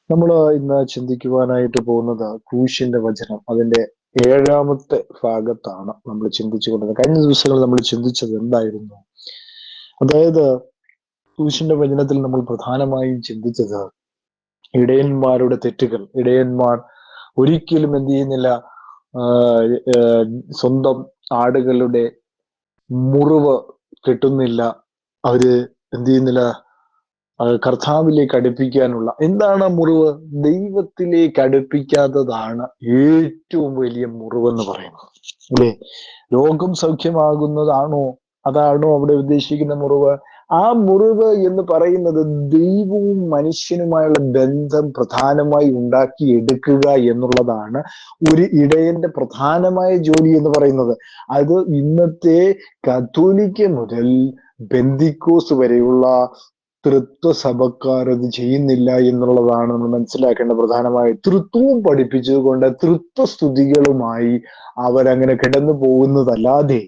നമ്മൾ ഇന്ന് ചിന്തിക്കുവാനായിട്ട് പോകുന്നത് ക്രൂശിന്റെ വചനം, അതിന്റെ 7ാമത്തെ ഭാഗത്താണ് നമ്മൾ ചിന്തിച്ചു കൊണ്ടിരുന്നത്. കഴിഞ്ഞ ദിവസങ്ങളിൽ നമ്മൾ ചിന്തിച്ചത് എന്തായിരുന്നു? അതായത് ക്രൂശിന്റെ വചനത്തിൽ നമ്മൾ പ്രധാനമായും ചിന്തിച്ചത് ഇടയന്മാരുടെ തെറ്റുകൾ. ഇടയന്മാർ ഒരിക്കലും എന്ത് ചെയ്യുന്നില്ല, സ്വന്തം ആടുകളുടെ മുറിവ് കെട്ടുന്നില്ല. അവര് എന്ത് ചെയ്യുന്നില്ല, കർത്താവിലേക്ക് അടുപ്പിക്കാനുള്ള, എന്താണ് മുറിവ്? ദൈവത്തിലേക്ക് അടുപ്പിക്കാത്തതാണ് ഏറ്റവും വലിയ മുറിവെന്ന് പറയുന്നത്, അല്ലേ? രോഗം സൗഖ്യമാകുന്നതാണോ? അതാണോ അവിടെ ഉദ്ദേശിക്കുന്ന മുറിവ്? ആ മുറിവ് എന്ന് പറയുന്നത് ദൈവവും മനുഷ്യനുമായുള്ള ബന്ധം പ്രധാനമായി ഉണ്ടാക്കിയെടുക്കുക എന്നുള്ളതാണ് ഒരു ഇടയന്റെ പ്രധാനമായ ജോലി എന്ന് പറയുന്നത്. അത് ഇന്നത്തെ കത്തോലിക്ക മുതൽ ബെന്തിക്കോസ് വരെയുള്ള തൃത്വ സഭക്കാർ അത് ചെയ്യുന്നില്ല എന്നുള്ളതാണ് നമ്മൾ മനസ്സിലാക്കേണ്ട പ്രധാനമായി. തൃത്വവും പഠിപ്പിച്ചുകൊണ്ട് തൃത്വസ്തുതികളുമായി അവരങ്ങനെ കിടന്നു പോകുന്നതല്ലാതെ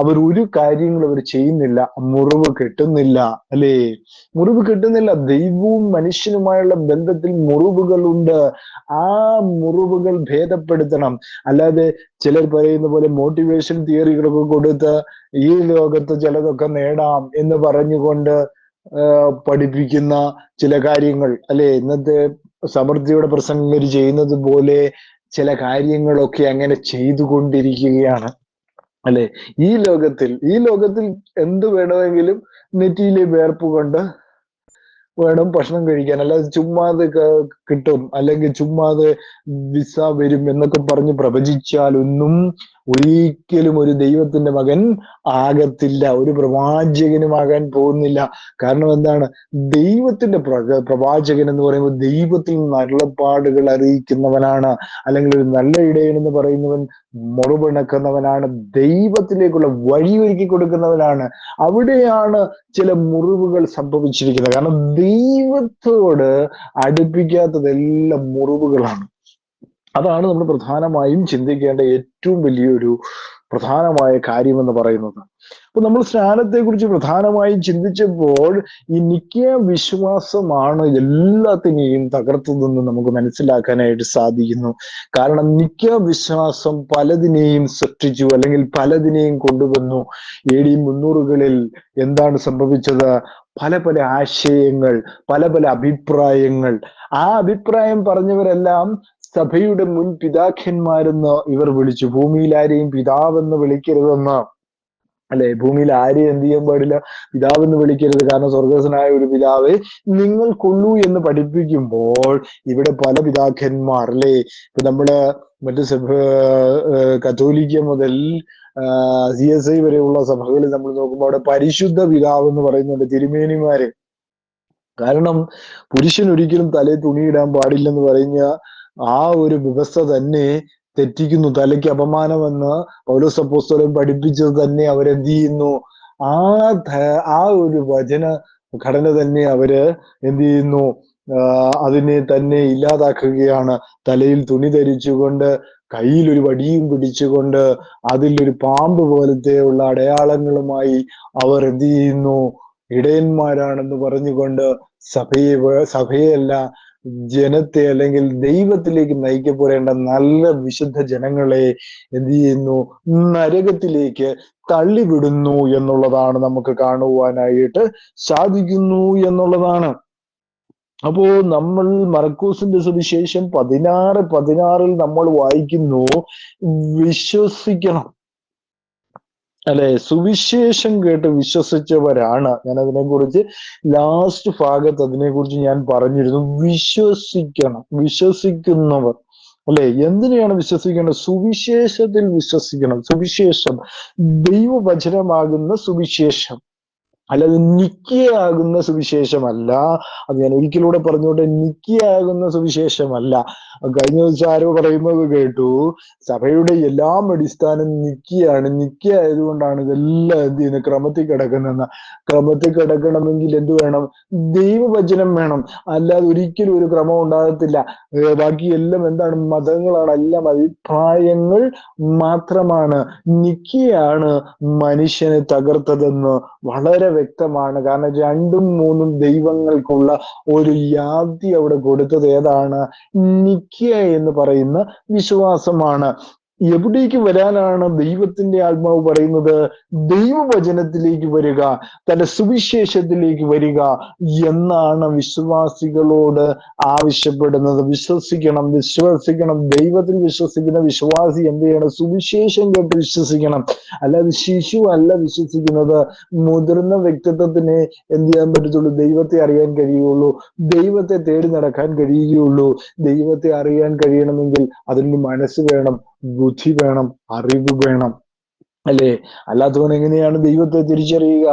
അവർ ഒരു കാര്യങ്ങൾ അവർ ചെയ്യുന്നില്ല. മുറിവ് കെട്ടുന്നില്ല, അല്ലേ? മുറിവ് കെട്ടുന്നില്ല. ദൈവവും മനുഷ്യനുമായുള്ള ബന്ധത്തിൽ മുറിവുകളുണ്ട്. ആ മുറിവുകൾ ഭേദപ്പെടുത്തണം. അല്ലാതെ ചിലർ പറയുന്ന പോലെ മോട്ടിവേഷൻ തിയറികളൊക്കെ കൊടുത്ത് ഈ ലോകത്ത് ചിലതൊക്കെ നേടാം എന്ന് പറഞ്ഞുകൊണ്ട് പഠിപ്പിക്കുന്ന ചില കാര്യങ്ങൾ, അല്ലെ? ഇന്നത്തെ സമൃദ്ധിയുടെ പ്രസംഗകർ ചെയ്യുന്നത് പോലെ ചില കാര്യങ്ങളൊക്കെ അങ്ങനെ ചെയ്തുകൊണ്ടിരിക്കുകയാണ്, അല്ലെ? ഈ ലോകത്തിൽ എന്ത് വേണമെങ്കിലും നെറ്റിയിലെ വേർപ്പ് കൊണ്ട് വേണം ഭക്ഷണം കഴിക്കാൻ. അല്ലാതെ ചുമ്മാതെ കിട്ടും, അല്ലെങ്കിൽ ചുമ്മാതെ വിസ വരും എന്നൊക്കെ പറഞ്ഞ് പ്രവചിച്ചാലൊന്നും ഒരിക്കലും ഒരു ദൈവത്തിന്റെ മകൻ ആകത്തില്ല, ഒരു പ്രവാചകനും ആകാൻ പോകുന്നില്ല. കാരണം എന്താണ്? ദൈവത്തിന്റെ പ്രവാചകൻ എന്ന് പറയുമ്പോൾ ദൈവത്തിൽ നിന്ന് അരുളപ്പാടുകൾ അറിയിക്കുന്നവനാണ്. അല്ലെങ്കിൽ ഒരു നല്ല ഇടയൻ എന്ന് പറയുന്നവൻ മുറിവിണക്കുന്നവനാണ്, ദൈവത്തിലേക്കുള്ള വഴി ഒരുക്കി കൊടുക്കുന്നവനാണ്. അവിടെയാണ് ചില മുറിവുകൾ സംഭവിച്ചിരിക്കുന്നത്. കാരണം ദൈവത്തോട് അടുപ്പിക്കാത്തതെല്ലാം മുറിവുകളാണ്. അതാണ് നമ്മൾ പ്രധാനമായും ചിന്തിക്കേണ്ട ഏറ്റവും വലിയൊരു പ്രധാനമായ കാര്യമെന്ന് പറയുന്നത്. അപ്പൊ നമ്മൾ സ്നാനത്തെക്കുറിച്ച് പ്രധാനമായും ചിന്തിച്ചപ്പോൾ ഈ നിക്കിയ വിശ്വാസമാണ് എല്ലാത്തിനെയും തകർത്തതെന്ന് നമുക്ക് മനസ്സിലാക്കാനായിട്ട് സാധിക്കുന്നു. കാരണം നിക്കിയ വിശ്വാസം പലതിനെയും സൃഷ്ടിച്ചു, അല്ലെങ്കിൽ പലതിനെയും കൊണ്ടുവന്നു. AD 300-കളിൽ എന്താണ് സംഭവിച്ചത്? പല പല ആശയങ്ങൾ, പല പല അഭിപ്രായങ്ങൾ. ആ അഭിപ്രായം പറഞ്ഞവരെല്ലാം സഭയുടെ മുൻ പിതാക്കന്മാരെന്ന് ഇവർ വിളിച്ചു. ഭൂമിയിൽ ആരെയും പിതാവെന്ന് വിളിക്കരുതെന്ന്, അല്ലെ? ഭൂമിയിൽ ആരെയും എന്ത് ചെയ്യാൻ പാടില്ല? പിതാവെന്ന് വിളിക്കരുത്. കാരണം സ്വർഗസ്വനായ ഒരു പിതാവേ നിങ്ങൾക്കുള്ളൂ എന്ന് പഠിപ്പിക്കുമ്പോൾ ഇവിടെ പല പിതാക്കന്മാർ, അല്ലെ? ഇപ്പൊ നമ്മള് മറ്റ് സഭ, കത്തോലിക്ക മുതൽ CSI വരെയുള്ള സഭകളിൽ നമ്മൾ നോക്കുമ്പോൾ അവിടെ പരിശുദ്ധ പിതാവ് എന്ന് പറയുന്നുണ്ട്, തിരുമേനിമാര്. കാരണം പുരുഷൻ ഒരിക്കലും തലയിൽ തുണിയിടാൻ പാടില്ലെന്ന് പറഞ്ഞ ആ ഒരു വ്യവസ്ഥ തന്നെ തെറ്റിക്കുന്നു. തലയ്ക്ക് അപമാനമെന്ന് പൗലോസ് അപ്പോസ്തലൻ പഠിപ്പിച്ചത് തന്നെ അവരെന്ത് ചെയ്യുന്നു? ആ ഒരു വചന ഘടന തന്നെ അവര് എന്ത് ചെയ്യുന്നു? അതിനെ തന്നെ ഇല്ലാതാക്കുകയാണ്. തലയിൽ തുണി ധരിച്ചുകൊണ്ട് കയ്യിൽ ഒരു വടിയും പിടിച്ചുകൊണ്ട് അതിലൊരു പാമ്പ് പോലത്തെയുള്ള അടയാളങ്ങളുമായി അവർ എന്ത് ചെയ്യുന്നു? ഇടയന്മാരാണെന്ന് പറഞ്ഞുകൊണ്ട് സഭയെയല്ല, ജനത്തെ, അല്ലെങ്കിൽ ദൈവത്തിലേക്ക് നയിക്കപ്പെടേണ്ട നല്ല വിശുദ്ധ ജനങ്ങളെ എന്ത് ചെയ്യുന്നു? നരകത്തിലേക്ക് തള്ളിവിടുന്നു എന്നുള്ളതാണ് നമുക്ക് കാണുവാനായിട്ട് സാധിക്കുന്നു എന്നുള്ളതാണ്. അപ്പോ നമ്മൾ മർക്കോസിന്റെ സുവിശേഷം 16:16 നമ്മൾ വായിക്കുന്നു, വിശ്വസിക്കണം, അല്ലെ? സുവിശേഷം കേട്ട് വിശ്വസിച്ചവരാണ്. ഞാൻ അതിനെക്കുറിച്ച് ലാസ്റ്റ് ഭാഗത്ത് അതിനെക്കുറിച്ച് ഞാൻ പറഞ്ഞിരുന്നു. വിശ്വസിക്കണം, വിശ്വസിക്കുന്നവർ, അല്ലെ? എന്തിനെയാണ് വിശ്വസിക്കേണ്ടത്? സുവിശേഷത്തിൽ വിശ്വസിക്കണം. സുവിശേഷം ദൈവവചനമാകുന്ന സുവിശേഷം, അല്ലാതെ നിക്കിയാകുന്ന സുവിശേഷമല്ല. അത് ഞാൻ ഒരിക്കലൂടെ പറഞ്ഞുകൊണ്ട്, നിക്കിയാകുന്ന സുവിശേഷമല്ല. കഴിഞ്ഞ ദിവസം ആരോ പറയുന്നത് കേട്ടു, സഭയുടെ എല്ലാം അടിസ്ഥാനം നിക്കിയാണ്, നിക്കിയ ആയതുകൊണ്ടാണ് ഇതെല്ലാം എന്ത് ചെയ്യുന്നത്? ക്രമത്തിൽ കിടക്കുന്നെന്ന്. ക്രമത്തിൽ കിടക്കണമെങ്കിൽ എന്ത് വേണം? ദൈവവചനം വേണം. അല്ലാതെ ഒരിക്കലും ഒരു ക്രമം ഉണ്ടാകത്തില്ല. ബാക്കി എല്ലാം എന്താണ്? മതങ്ങളാണ്, എല്ലാം അഭിപ്രായങ്ങൾ മാത്രമാണ്. നിക്കിയാണ് മനുഷ്യനെ തകർത്തതെന്ന് വളരെ വ്യക്തമാണ്. കാരണം 2ഉം 3ഉം ദൈവങ്ങൾക്കുള്ള ഒരു യാതി അവിടെ കൊടുത്തത് ഏതാണ്? നിക്യ എന്ന് പറയുന്ന വിശ്വാസമാണ്. എവിടേക്ക് വരാനാണ് ദൈവത്തിന്റെ ആത്മാവ് പറയുന്നത്? ദൈവവചനത്തിലേക്ക് വരിക, തന്റെ സുവിശേഷത്തിലേക്ക് വരിക എന്നാണ് വിശ്വാസികളോട് ആവശ്യപ്പെടുന്നത്. വിശ്വസിക്കണം. ദൈവത്തിൽ വിശ്വസിക്കുന്ന വിശ്വാസി എന്ത് ചെയ്യണം? സുവിശേഷം കേട്ട് വിശ്വസിക്കണം. അല്ലാതെ ശിശു അല്ല വിശ്വസിക്കുന്നത്. മുതിർന്ന വ്യക്തിത്വത്തിന് എന്ത് ചെയ്യാൻ പറ്റത്തുള്ളൂ? ദൈവത്തെ അറിയാൻ കഴിയുള്ളൂ, ദൈവത്തെ തേടി നടക്കാൻ കഴിയുകയുള്ളൂ. ദൈവത്തെ അറിയാൻ കഴിയണമെങ്കിൽ അതിന് മനസ്സ് വേണം, ബുദ്ധി വേണം, അറിവ് വേണം, അല്ലേ? അല്ലാത്തവൻ എങ്ങനെയാണ് ദൈവത്തെ തിരിച്ചറിയുക?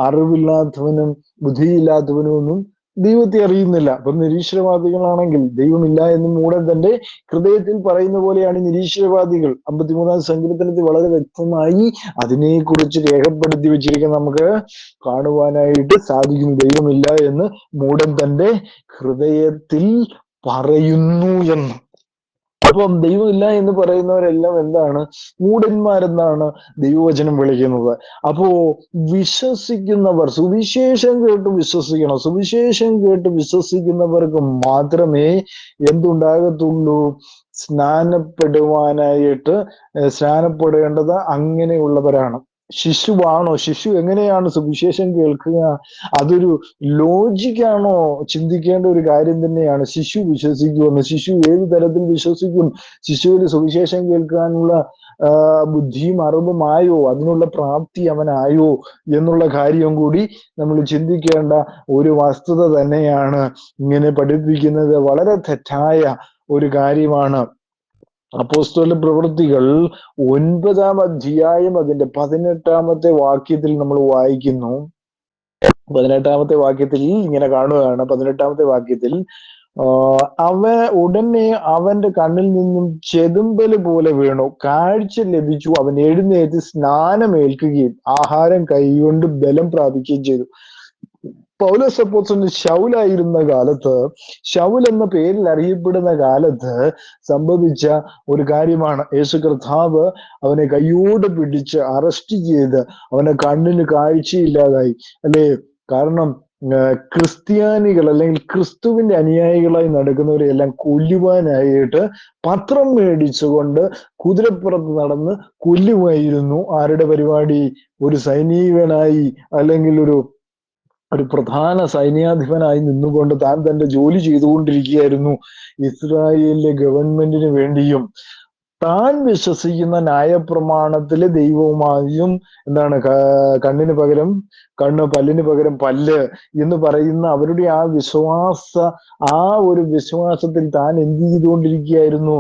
അറിവില്ലാത്തവനും ബുദ്ധിയില്ലാത്തവനും ഒന്നും ദൈവത്തെ അറിയുന്നില്ല. അപ്പൊ നിരീശ്വരവാദികളാണെങ്കിൽ ദൈവമില്ല എന്ന് മൂടൻ തന്റെ ഹൃദയത്തിൽ പറയുന്ന പോലെയാണ് നിരീശ്വരവാദികൾ. 53-ാം സങ്കീർത്തനത്തിൽ വളരെ വ്യക്തമായി അതിനെക്കുറിച്ച് രേഖപ്പെടുത്തി വെച്ചിരിക്കുന്ന നമുക്ക് കാണുവാനായിട്ട് സാധിക്കുന്നു. ദൈവമില്ല എന്ന് മൂടൻ തന്റെ ഹൃദയത്തിൽ പറയുന്നു എന്ന്. അപ്പം ദൈവമില്ല എന്ന് പറയുന്നവരെല്ലാം എന്താണ്? മൂഢന്മാരെന്നാണ് ദൈവവചനം വിളിക്കുന്നത്. അപ്പോ വിശ്വസിക്കുന്നവർ സുവിശേഷം കേട്ട് വിശ്വസിക്കണം. സുവിശേഷം കേട്ട് വിശ്വസിക്കുന്നവർക്ക് മാത്രമേ എന്തുണ്ടാകത്തുള്ളൂ? സ്നാനപ്പെടേണ്ടത് അങ്ങനെയുള്ളവരാണ്. ശിശുവാണോ? ശിശു എങ്ങനെയാണ് സുവിശേഷം കേൾക്കുക? അതൊരു ലോജിക്കാണോ? ചിന്തിക്കേണ്ട ഒരു കാര്യം തന്നെയാണ്. ശിശു വിശ്വസിക്കുമെന്ന്. ശിശു ഏത് തരത്തിൽ വിശ്വസിക്കും? ശിശുവിന് സുവിശേഷം കേൾക്കാനുള്ള ബുദ്ധിയും അറിവുമായോ? അതിനുള്ള പ്രാപ്തി അവനായോ എന്നുള്ള കാര്യം കൂടി നമ്മൾ ചിന്തിക്കേണ്ട ഒരു വസ്തുത തന്നെയാണ്. ഇങ്ങനെ പഠിപ്പിക്കുന്നത് വളരെ തെറ്റായ ഒരു കാര്യമാണ്. അപ്പോസ്തല പ്രവൃത്തികൾ 9-ാം അധ്യായം അതിന്റെ 18-ാമത്തെ വാക്യത്തിൽ നമ്മൾ വായിക്കുന്നു. 18-ാമത്തെ വാക്യത്തിൽ ഇങ്ങനെ കാണുകയാണ്. 18-ാമത്തെ വാക്യത്തിൽ ഉടനെ അവന്റെ കണ്ണിൽ നിന്നും ചെതുമ്പല് പോലെ വീണു, കാഴ്ച ലഭിച്ചു. അവൻ എഴുന്നേറ്റ് സ്നാനമേൽക്കുകയും ആഹാരം കൈകൊണ്ട് ബലം പ്രാപിക്കുകയും ചെയ്തു. പൗലോസ് അപ്പോസ്തലൻ ശൗലായിരുന്ന കാലത്ത്, ശൗൽ എന്ന പേരിൽ അറിയപ്പെടുന്ന കാലത്ത് സംഭവിച്ച ഒരു കാര്യമാണ്. യേശു കർത്താവ് അവനെ കൈയോട് പിടിച്ച് അറസ്റ്റ് ചെയ്ത് അവന്റെ കണ്ണിന് കാഴ്ചയില്ലാതായി, അല്ലേ? കാരണം ക്രിസ്ത്യാനികൾ അല്ലെങ്കിൽ ക്രിസ്തുവിന്റെ അനുയായികളായി നടക്കുന്നവരെല്ലാം കൊല്ലുവാനായിട്ട് പത്രം മേടിച്ചുകൊണ്ട് കുതിരപ്പുറത്ത് നടന്ന് കൊല്ലുമായിരുന്നു. ആരുടെ പരിപാടി? ഒരു സൈനികനായി അല്ലെങ്കിൽ ഒരു പ്രധാന സൈന്യാധിപനായി നിന്നുകൊണ്ട് താൻ തന്റെ ജോലി ചെയ്തുകൊണ്ടിരിക്കുകയായിരുന്നു. ഇസ്രായേലിലെ ഗവൺമെന്റിന് വേണ്ടിയും താൻ വിശ്വസിക്കുന്ന ന്യായപ്രമാണത്തിലെ ദൈവവുമായും എന്താണ് കണ്ണിന് പകരം കണ്ണ്, പല്ലിന് പകരം പല്ല് എന്ന് പറയുന്ന അവരുടെ ആ ഒരു വിശ്വാസത്തിൽ താൻ എന്ത് ചെയ്തുകൊണ്ടിരിക്കുകയായിരുന്നു?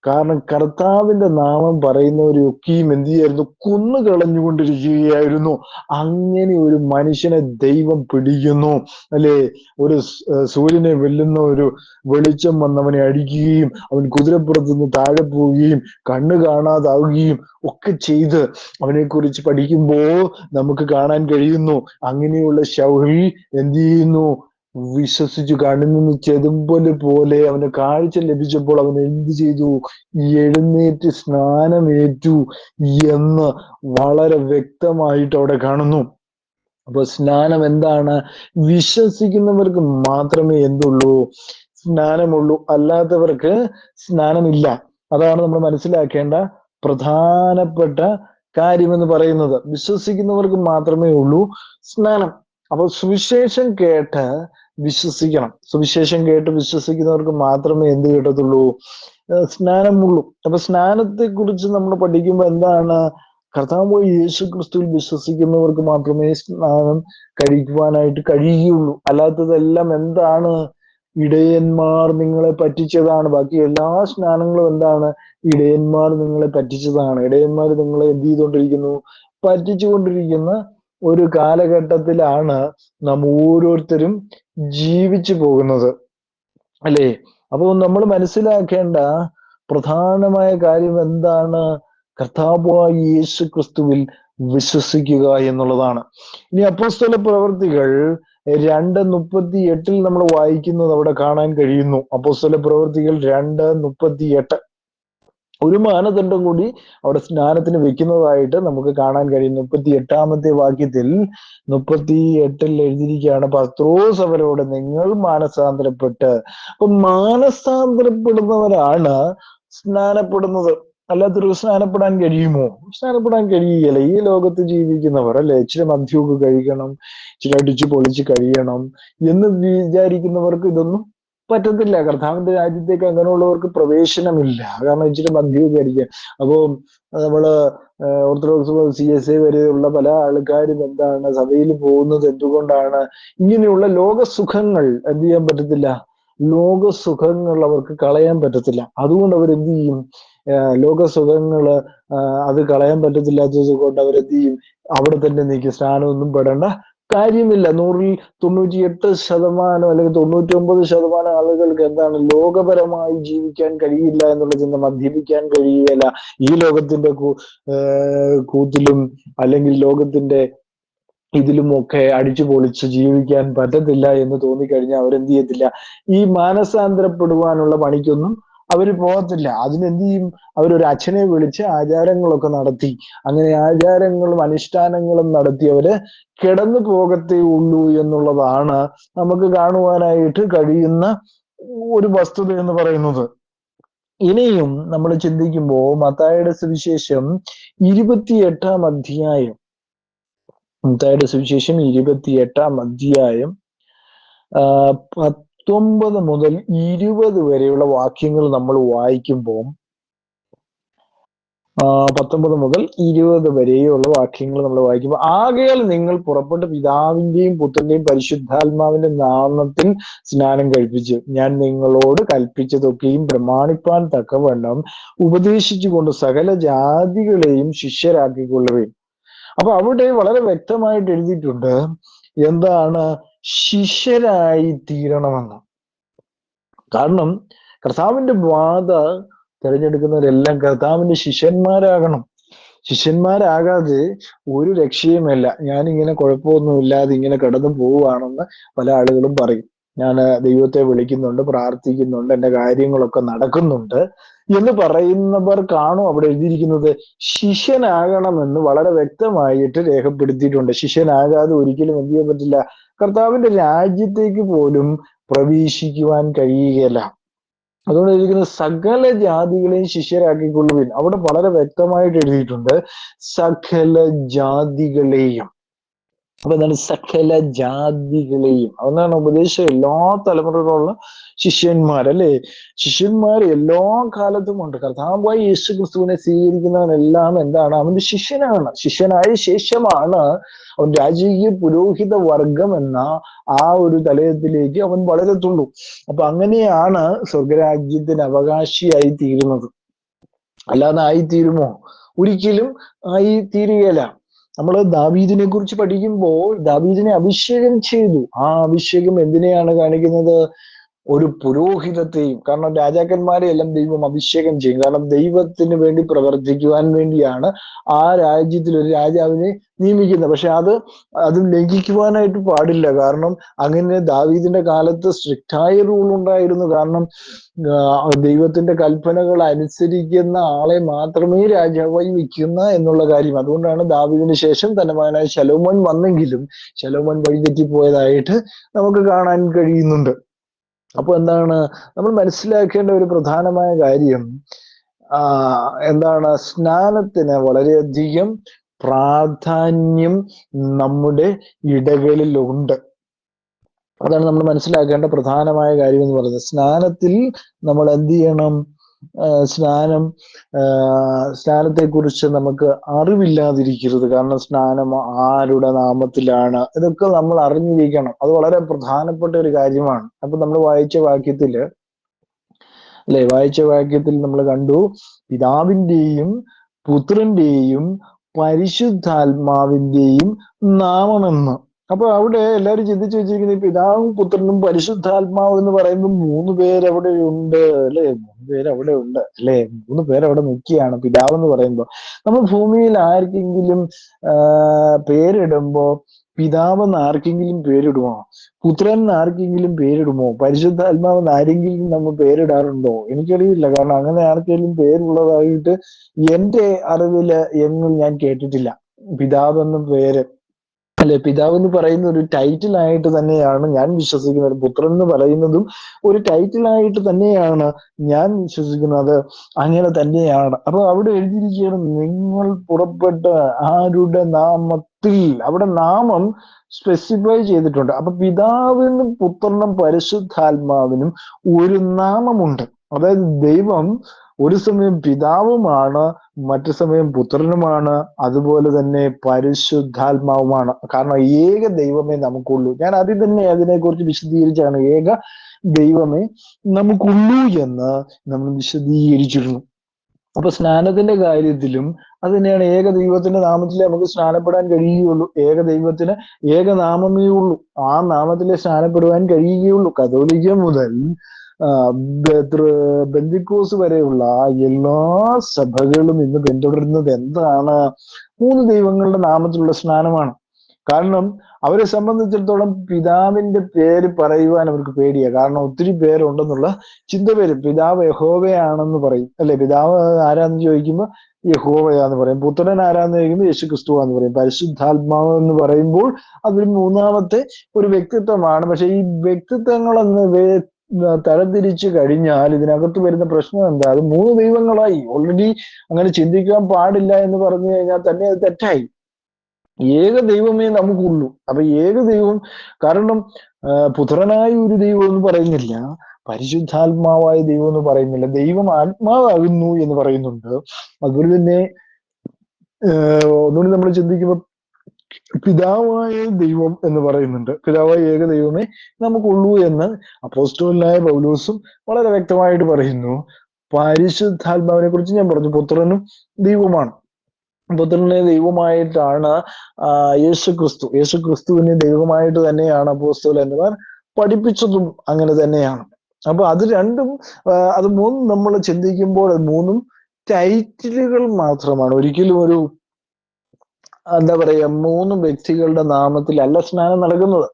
കാരണം കർത്താവിന്റെ നാമം പറയുന്നവരൊക്കെയും എന്ത് ചെയ്യായിരുന്നു? കൊന്നു കളഞ്ഞുകൊണ്ടിരിക്കുകയായിരുന്നു. അങ്ങനെ ഒരു മനുഷ്യനെ ദൈവം പിടിക്കുന്നു, അല്ലെ? ഒരു സൂര്യനെ വെല്ലുന്ന ഒരു വെളിച്ചം വന്നവനെ അടിക്കുകയും അവൻ കുതിരപ്പുറത്ത് നിന്ന് താഴെ പോവുകയും കണ്ണ് കാണാതാവുകയും ഒക്കെ ചെയ്ത് അവനെ കുറിച്ച് പഠിക്കുമ്പോൾ നമുക്ക് കാണാൻ കഴിയുന്നു. അങ്ങനെയുള്ള ശൗൽ എന്ത് ചെയ്യുന്നു? വിശ്വസിച്ചു. കണ്ണിൽ നിന്ന് ചെതുമ്പല് പോലെ അവന് കാഴ്ച ലഭിച്ചപ്പോൾ അവൻ എന്ത് ചെയ്തു? എഴുന്നേറ്റ് സ്നാനമേറ്റു എന്ന് വളരെ വ്യക്തമായിട്ട് അവിടെ കാണുന്നു. അപ്പൊ സ്നാനം എന്താണ്? വിശ്വസിക്കുന്നവർക്ക് മാത്രമേ എന്തുള്ളൂ? സ്നാനമുള്ളൂ. അല്ലാത്തവർക്ക് സ്നാനമില്ല. അതാണ് നമ്മൾ മനസ്സിലാക്കേണ്ട പ്രധാനപ്പെട്ട കാര്യമെന്ന് പറയുന്നത്. വിശ്വസിക്കുന്നവർക്ക് മാത്രമേ ഉള്ളൂ സ്നാനം. അപ്പൊ സുവിശേഷം കേട്ട് വിശ്വസിക്കണം. സുവിശേഷം കേട്ട് വിശ്വസിക്കുന്നവർക്ക് മാത്രമേ എന്ത് കിട്ടത്തുള്ളൂ? സ്നാനമുള്ളൂ. അപ്പൊ സ്നാനത്തെ കുറിച്ച് നമ്മൾ പഠിക്കുമ്പോൾ എന്താണ്? കർത്താവായ യേശു ക്രിസ്തുവിൽ വിശ്വസിക്കുന്നവർക്ക് മാത്രമേ സ്നാനം കഴിക്കുവാനായിട്ട് കഴിയുകയുള്ളൂ. അല്ലാത്തതെല്ലാം എന്താണ്? ഇടയന്മാർ നിങ്ങളെ പറ്റിച്ചതാണ്. ബാക്കി എല്ലാ സ്നാനങ്ങളും എന്താണ്? ഇടയന്മാർ നിങ്ങളെ പറ്റിച്ചതാണ്. ഇടയന്മാർ നിങ്ങളെ എന്ത് ചെയ്തുകൊണ്ടിരിക്കുന്നു? പറ്റിച്ചുകൊണ്ടിരിക്കുന്ന ഒരു കാലഘട്ടത്തിലാണ് നാം ഓരോരുത്തരും ജീവിച്ചു പോകുന്നത്, അല്ലേ? അപ്പോൾ നമ്മൾ മനസ്സിലാക്കേണ്ട പ്രധാനമായ കാര്യം എന്താണ്? കർത്താവായ യേശു ക്രിസ്തുവിൽ വിശ്വസിക്കുക എന്നുള്ളതാണ്. ഇനി അപ്പോസ്തല പ്രവൃത്തികൾ 2:38 നമ്മൾ വായിക്കുന്നത് അവിടെ കാണാൻ കഴിയുന്നു. അപ്പോസ്തല പ്രവൃത്തികൾ 2:38 ഒരു മാനദണ്ഡം കൂടി അവിടെ സ്നാനത്തിന് വെക്കുന്നതായിട്ട് നമുക്ക് കാണാൻ കഴിയും. 38-ാമത്തെ വാക്യത്തിൽ 38-ൽ എഴുതിയിരിക്കുകയാണ്, പത്രോസ് അവരോട് നിങ്ങൾ മാനസാന്തരപ്പെട്ട്. അപ്പൊ മാനസാന്തരപ്പെടുന്നവരാണ് സ്നാനപ്പെടുന്നത്. അല്ലാത്തൊരു സ്നാനപ്പെടാൻ കഴിയുമോ? സ്നാനപ്പെടാൻ കഴിയുകയില്ല. ഈ ലോകത്ത് ജീവിക്കുന്നവർ അല്ലെ, ഇച്ചിരി മദ്യമൊക്കെ കഴിക്കണം, ഇച്ചിരി അടിച്ചു പൊളിച്ച് കഴിയണം എന്ന് വിചാരിക്കുന്നവർക്ക് ഇതൊന്നും പറ്റത്തില്ല. കർത്താവിന്റെ രാജ്യത്തേക്ക് അങ്ങനെയുള്ളവർക്ക് പ്രവേശനമില്ല. കാരണം ഇച്ചിരി മദ്യമൊക്കെ അടിക്കുക. അപ്പോ നമ്മള് ഓർത്തഡോക്സ് CSA വരെയുള്ള പല ആൾക്കാരും എന്താണ് സഭയിൽ പോകുന്നത് എന്തുകൊണ്ടാണ്? ഇങ്ങനെയുള്ള ലോകസുഖങ്ങൾ എന്ത് ചെയ്യാൻ പറ്റത്തില്ല, ലോകസുഖങ്ങൾ അവർക്ക് കളയാൻ പറ്റത്തില്ല. അതുകൊണ്ട് അവരെന്ത് ചെയ്യും? ലോകസുഖങ്ങള് അത് കളയാൻ പറ്റത്തില്ലാത്തത് കൊണ്ട് അവരെന്ത് ചെയ്യും? അവിടെ തന്നെ നീക്കി സ്നാനമൊന്നും പെടേണ്ട കാര്യമില്ല. 100-ൽ 98% അല്ലെങ്കിൽ 99% ആളുകൾക്ക് എന്താണ്, ലോകപരമായി ജീവിക്കാൻ കഴിയില്ല എന്നുള്ള ചിന്ത, മദ്യപിക്കാൻ കഴിയില്ല, ഈ ലോകത്തിന്റെ കൂത്തിലും അല്ലെങ്കിൽ ലോകത്തിന്റെ ഇതിലുമൊക്കെ അടിച്ചു പൊളിച്ച് ജീവിക്കാൻ പറ്റത്തില്ല എന്ന് തോന്നിക്കഴിഞ്ഞാൽ അവരെന്ത് ചെയ്യത്തില്ല, ഈ മാനസാന്തരപ്പെടുവാനുള്ള പണിക്കൊന്നും അവര് പോകത്തില്ല. അതിനെന്ത് ചെയ്യും? അവരൊരു അച്ഛനെ വിളിച്ച് ആചാരങ്ങളൊക്കെ നടത്തി, അങ്ങനെ ആചാരങ്ങളും അനുഷ്ഠാനങ്ങളും നടത്തി അവര് കിടന്നു പോകത്തേ ഉള്ളൂ എന്നുള്ളതാണ് നമുക്ക് കാണുവാനായിട്ട് കഴിയുന്ന ഒരു വസ്തുത എന്ന് പറയുന്നത്. ഇനിയും നമ്മൾ ചിന്തിക്കുമ്പോൾ മത്തായിയുടെ സുവിശേഷം 28-ാം അധ്യായം, മത്തായിയുടെ സുവിശേഷം 28-ാം അധ്യായം 19 മുതൽ 20 വരെയുള്ള വാക്യങ്ങൾ നമ്മൾ വായിക്കുമ്പോൾ, 19 മുതൽ 20 വരെയുള്ള വാക്യങ്ങൾ നമ്മൾ വായിക്കുമ്പോൾ, ആകയാൽ നിങ്ങൾ പുറപ്പെട്ട് പിതാവിന്റെയും പുത്രന്റെയും പരിശുദ്ധാത്മാവിന്റെ നാമത്തിൽ സ്നാനം കഴിപ്പിച്ച് ഞാൻ നിങ്ങളോട് കൽപ്പിച്ചതൊക്കെയും പ്രമാണിപ്പാൻ തക്കവണ്ണം ഉപദേശിച്ചുകൊണ്ട് സകല ജാതികളെയും ശിഷ്യരാക്കിക്കൊള്ളുകയും. അപ്പൊ അവിടെ വളരെ വ്യക്തമായിട്ട് എഴുതിയിട്ടുണ്ട് എന്താണ് ശിഷ്യരായി തീരണമെന്ന്. കാരണം കർത്താവിന്റെ ബാധ തിരഞ്ഞെടുക്കുന്നവരെല്ലാം കർത്താവിന്റെ ശിഷ്യന്മാരാകണം. ശിഷ്യന്മാരാകാതെ ഒരു രക്ഷയുമല്ല. ഞാനിങ്ങനെ കുഴപ്പമൊന്നുമില്ലാതെ ഇങ്ങനെ കടന്നു പോവുകയാണെന്ന് പല ആളുകളും പറയും. ഞാൻ ദൈവത്തെ വിളിക്കുന്നുണ്ട്, പ്രാർത്ഥിക്കുന്നുണ്ട്, എൻ്റെ കാര്യങ്ങളൊക്കെ നടക്കുന്നുണ്ട് എന്ന് പറയുന്നവർക്കാണോ അവിടെ എഴുതിയിരിക്കുന്നത്? ശിഷ്യനാകണമെന്ന് വളരെ വ്യക്തമായിട്ട് രേഖപ്പെടുത്തിയിട്ടുണ്ട്. ശിഷ്യനാകാതെ ഒരിക്കലും എന്ത് ചെയ്യാൻ പറ്റില്ല, കർത്താവിന്റെ രാജ്യത്തേക്ക് പോലും പ്രവേശിക്കുവാൻ കഴിയുകയില്ല. അതുകൊണ്ട് എഴുതിയിരിക്കുന്നത് സകല ജാതികളെയും ശിഷ്യരാക്കിക്കൊള്ളുവിൻ. അവിടെ വളരെ വ്യക്തമായിട്ട് എഴുതിയിട്ടുണ്ട് സകല ജാതികളെയും. അപ്പൊ എന്താണ് സകല ജാതികളെയും? അതാണ് ഉപദേശം. എല്ലാ തലമുറയിലുള്ള ശിഷ്യന്മാരല്ലേ, ശിഷ്യന്മാർ എല്ലാ കാലത്തും ഉണ്ട്. കർത്താവായി യേശു ക്രിസ്തുവിനെ സ്വീകരിക്കുന്നവനെല്ലാം എന്താണ്, അവന്റെ ശിഷ്യനാണ്. ശിഷ്യനായ ശേഷമാണ് അവൻ രാജകീയ പുരോഹിത വർഗം എന്ന ആ ഒരു തലയത്തിലേക്ക് അവൻ വളരത്തുള്ളൂ. അപ്പൊ അങ്ങനെയാണ് സ്വർഗരാജ്യത്തിന് അവകാശിയായി തീരുന്നത്. അല്ലാതെ ആയിത്തീരുമോ? ഒരിക്കലും ആയി തീരുകയില്ല. നമ്മൾ ദാവീദിനെ കുറിച്ച് പഠിക്കുമ്പോൾ ദാവീദിനെ അഭിഷേകം ചെയ്തു. ആ അഭിഷേകം എന്തിനെയാണ് കാണിക്കുന്നത്? ഒരു പുരോഹിതത്തെയും. കാരണം രാജാക്കന്മാരെ എല്ലാം ദൈവം അഭിഷേകം ചെയ്യും. കാരണം ദൈവത്തിന് വേണ്ടി പ്രവർത്തിക്കുവാൻ വേണ്ടിയാണ് ആ രാജ്യത്തിൽ ഒരു രാജാവിനെ നിയമിക്കുന്നത്. പക്ഷെ അത് ലംഘിക്കുവാനായിട്ട് പാടില്ല. കാരണം അങ്ങനെ ദാവീദിന്റെ കാലത്ത് സ്ട്രിക്റ്റായ റൂൾ ഉണ്ടായിരുന്നു. കാരണം ദൈവത്തിന്റെ കൽപ്പനകൾ അനുസരിക്കുന്ന ആളെ മാത്രമേ രാജാവായി വെക്കുന്ന എന്നുള്ള കാര്യം. അതുകൊണ്ടാണ് ദാവീദിന് ശേഷം തന്റെ മകനായ ശലോമോൻ വന്നെങ്കിലും ശലോമോൻ വഴിതെറ്റിപ്പോയതായിട്ട് നമുക്ക് കാണാൻ കഴിയുന്നുണ്ട്. അപ്പൊ എന്താണ് നമ്മൾ മനസ്സിലാക്കേണ്ട ഒരു പ്രധാനമായ കാര്യം, എന്താണ്, സ്നാനത്തിന് വളരെയധികം പ്രാധാന്യം നമ്മുടെ ഇടകളിലുണ്ട്. അതാണ് നമ്മൾ മനസ്സിലാക്കേണ്ട പ്രധാനമായ കാര്യം എന്ന് പറയുന്നത്. സ്നാനത്തിൽ നമ്മൾ എന്ത് ചെയ്യണം? സ്നാനത്തെ കുറിച്ച് നമുക്ക് അറിവില്ലാതിരിക്കരുത്. കാരണം സ്നാനം ആരുടെ നാമത്തിലാണ്, ഇതൊക്കെ നമ്മൾ അറിഞ്ഞിരിക്കണം. അത് വളരെ പ്രധാനപ്പെട്ട ഒരു കാര്യമാണ്. അപ്പൊ നമ്മൾ വായിച്ച വാക്യത്തിൽ നമ്മൾ കണ്ടു പിതാവിന്റെയും പുത്രന്റെയും പരിശുദ്ധാത്മാവിന്റെയും നാമമെന്ന്. അപ്പൊ അവിടെ എല്ലാവരും ചിന്തിച്ചു വെച്ചിരിക്കുന്നത് പിതാവും പുത്രനും പരിശുദ്ധാത്മാവ് എന്ന് പറയുമ്പോൾ 3 പേരവിടെ ഉണ്ട് അല്ലെ, 3 പേരവിടെ ഉണ്ട് അല്ലെ, 3 പേരവിടെ നിൽക്കുകയാണ്. പിതാവ് എന്ന് പറയുമ്പോൾ നമ്മൾ ഭൂമിയിൽ ആർക്കെങ്കിലും പേരിടുമ്പോ പിതാവെന്ന് ആർക്കെങ്കിലും പേരിടുമോ? പുത്രൻ ആർക്കെങ്കിലും പേരിടുമോ? പരിശുദ്ധാത്മാവെന്ന് ആരെങ്കിലും നമ്മൾ പേരിടാറുണ്ടോ? എനിക്കറിയില്ല. കാരണം അങ്ങനെ ആർക്കെങ്കിലും പേരുള്ളതായിട്ട് എന്റെ അറിവില് എങ്ങും ഞാൻ കേട്ടിട്ടില്ല. പിതാവെന്ന പേര്, അല്ലെ, പിതാവ് എന്ന് പറയുന്ന ഒരു ടൈറ്റിൽ ആയിട്ട് തന്നെയാണ് ഞാൻ വിശ്വസിക്കുന്നത്. പുത്രൻ എന്ന് പറയുന്നതും ഒരു ടൈറ്റിൽ ആയിട്ട് തന്നെയാണ് ഞാൻ വിശ്വസിക്കുന്നത്. അങ്ങനെ തന്നെയാണ്. അപ്പൊ അവിടെ എഴുതിയിരിക്കുകയാണ്, നിങ്ങൾ പുറപ്പെട്ട് ആരുടെ നാമത്തിൽ. അവിടെ നാമം സ്പെസിഫൈ ചെയ്തിട്ടുണ്ട്. അപ്പൊ പിതാവിനും പുത്രനും പരിശുദ്ധാത്മാവിനും ഒരു നാമമുണ്ട്. അതായത് ദൈവം ഒരു സമയം പിതാവുമാണ്, മറ്റു സമയം പുത്രനുമാണ്, അതുപോലെ തന്നെ പരിശുദ്ധാത്മാവുമാണ്. കാരണം ഏക ദൈവമേ നമുക്കുള്ളൂ. ഞാൻ ആദ്യം തന്നെ അതിനെക്കുറിച്ച് വിശദീകരിച്ചാണ്. ഏക ദൈവമേ നമുക്കുള്ളൂ എന്ന് നമ്മൾ വിശദീകരിച്ചിരുന്നു. അപ്പൊ സ്നാനത്തിന്റെ കാര്യത്തിലും അത് തന്നെയാണ്. ഏക ദൈവത്തിന്റെ നാമത്തിലേ നമുക്ക് സ്നാനപ്പെടാൻ കഴിയുകയുള്ളൂ. ഏക ദൈവത്തിന് ഏക നാമമേ ഉള്ളൂ. ആ നാമത്തിലെ സ്നാനപ്പെടുവാൻ കഴിയുകയുള്ളൂ. കത്തോലിക്ക മുതൽ ബെന്തിക്കോസ് വരെയുള്ള എല്ലാ സഭകളും ഇന്ന് പിന്തുടരുന്നത് എന്താണ്? മൂന്ന് ദൈവങ്ങളുടെ നാമത്തിലുള്ള സ്നാനമാണ്. കാരണം അവരെ സംബന്ധിച്ചിടത്തോളം പിതാവിന്റെ പേര് പറയുവാൻ അവർക്ക് പേടിയാണ്. കാരണം ഒത്തിരി പേരുണ്ടെന്നുള്ള ചിന്ത വരും. പിതാവ് യഹോവയാണെന്ന് പറയും, അല്ലെ? പിതാവ് ആരാന്ന് ചോദിക്കുമ്പോൾ യഹോവയാന്ന് പറയും. പുത്രൻ ആരാന്ന് ചോദിക്കുമ്പോൾ യേശു ക്രിസ്തുവാന്ന് പറയും. പരിശുദ്ധാത്മാവ് എന്ന് പറയുമ്പോൾ അതൊരു മൂന്നാമത്തെ ഒരു വ്യക്തിത്വമാണ്. പക്ഷെ ഈ വ്യക്തിത്വങ്ങളെന്ന് തരംതിരിച്ചു കഴിഞ്ഞാൽ ഇതിനകത്ത് വരുന്ന പ്രശ്നം എന്താ? അത് മൂന്ന് ദൈവങ്ങളായി. ഓൾറെഡി അങ്ങനെ ചിന്തിക്കാൻ പാടില്ല എന്ന് പറഞ്ഞു കഴിഞ്ഞാൽ തന്നെ അത് തെറ്റായി. ഏക ദൈവമേ നമുക്കുള്ളൂ. അപ്പൊ ഏക ദൈവം, കാരണം പുത്രനായ ഒരു ദൈവം എന്ന് പറയുന്നില്ല, പരിശുദ്ധാത്മാവായ ദൈവം എന്ന് പറയുന്നില്ല, ദൈവം ആത്മാവാകുന്നു എന്ന് പറയുന്നുണ്ട്. അതുപോലെ തന്നെ ഒന്നുകൂടി നമ്മൾ ചിന്തിക്കുമ്പോൾ പിതാവായ ദൈവം എന്ന് പറയുന്നുണ്ട്. പിതാവായ ഏക ദൈവമേ നമുക്കുള്ളൂ എന്ന് അപ്പോസ്തലനായ പൗലോസും വളരെ വ്യക്തമായിട്ട് പറയുന്നു. പരിശുദ്ധാത്മാവിനെ കുറിച്ച് ഞാൻ പറഞ്ഞു, പുത്രനും ദൈവമാണ്. പുത്രനെ ദൈവമായിട്ടാണ് യേശു ക്രിസ്തുവിനെ ദൈവമായിട്ട് തന്നെയാണ് അപ്പോസ്തലന്മാർ പഠിപ്പിച്ചതും അങ്ങനെ തന്നെയാണ്. അപ്പൊ അത് രണ്ടും അത് മൂന്നും നമ്മൾ ചിന്തിക്കുമ്പോൾ അത് മൂന്നും ടൈറ്റിലുകൾ മാത്രമാണ്. ഒരിക്കലും ഒരു എന്താ പറയാ, മൂന്ന് വ്യക്തികളുടെ നാമത്തിലല്ല സ്നാനം നടക്കുന്നത്.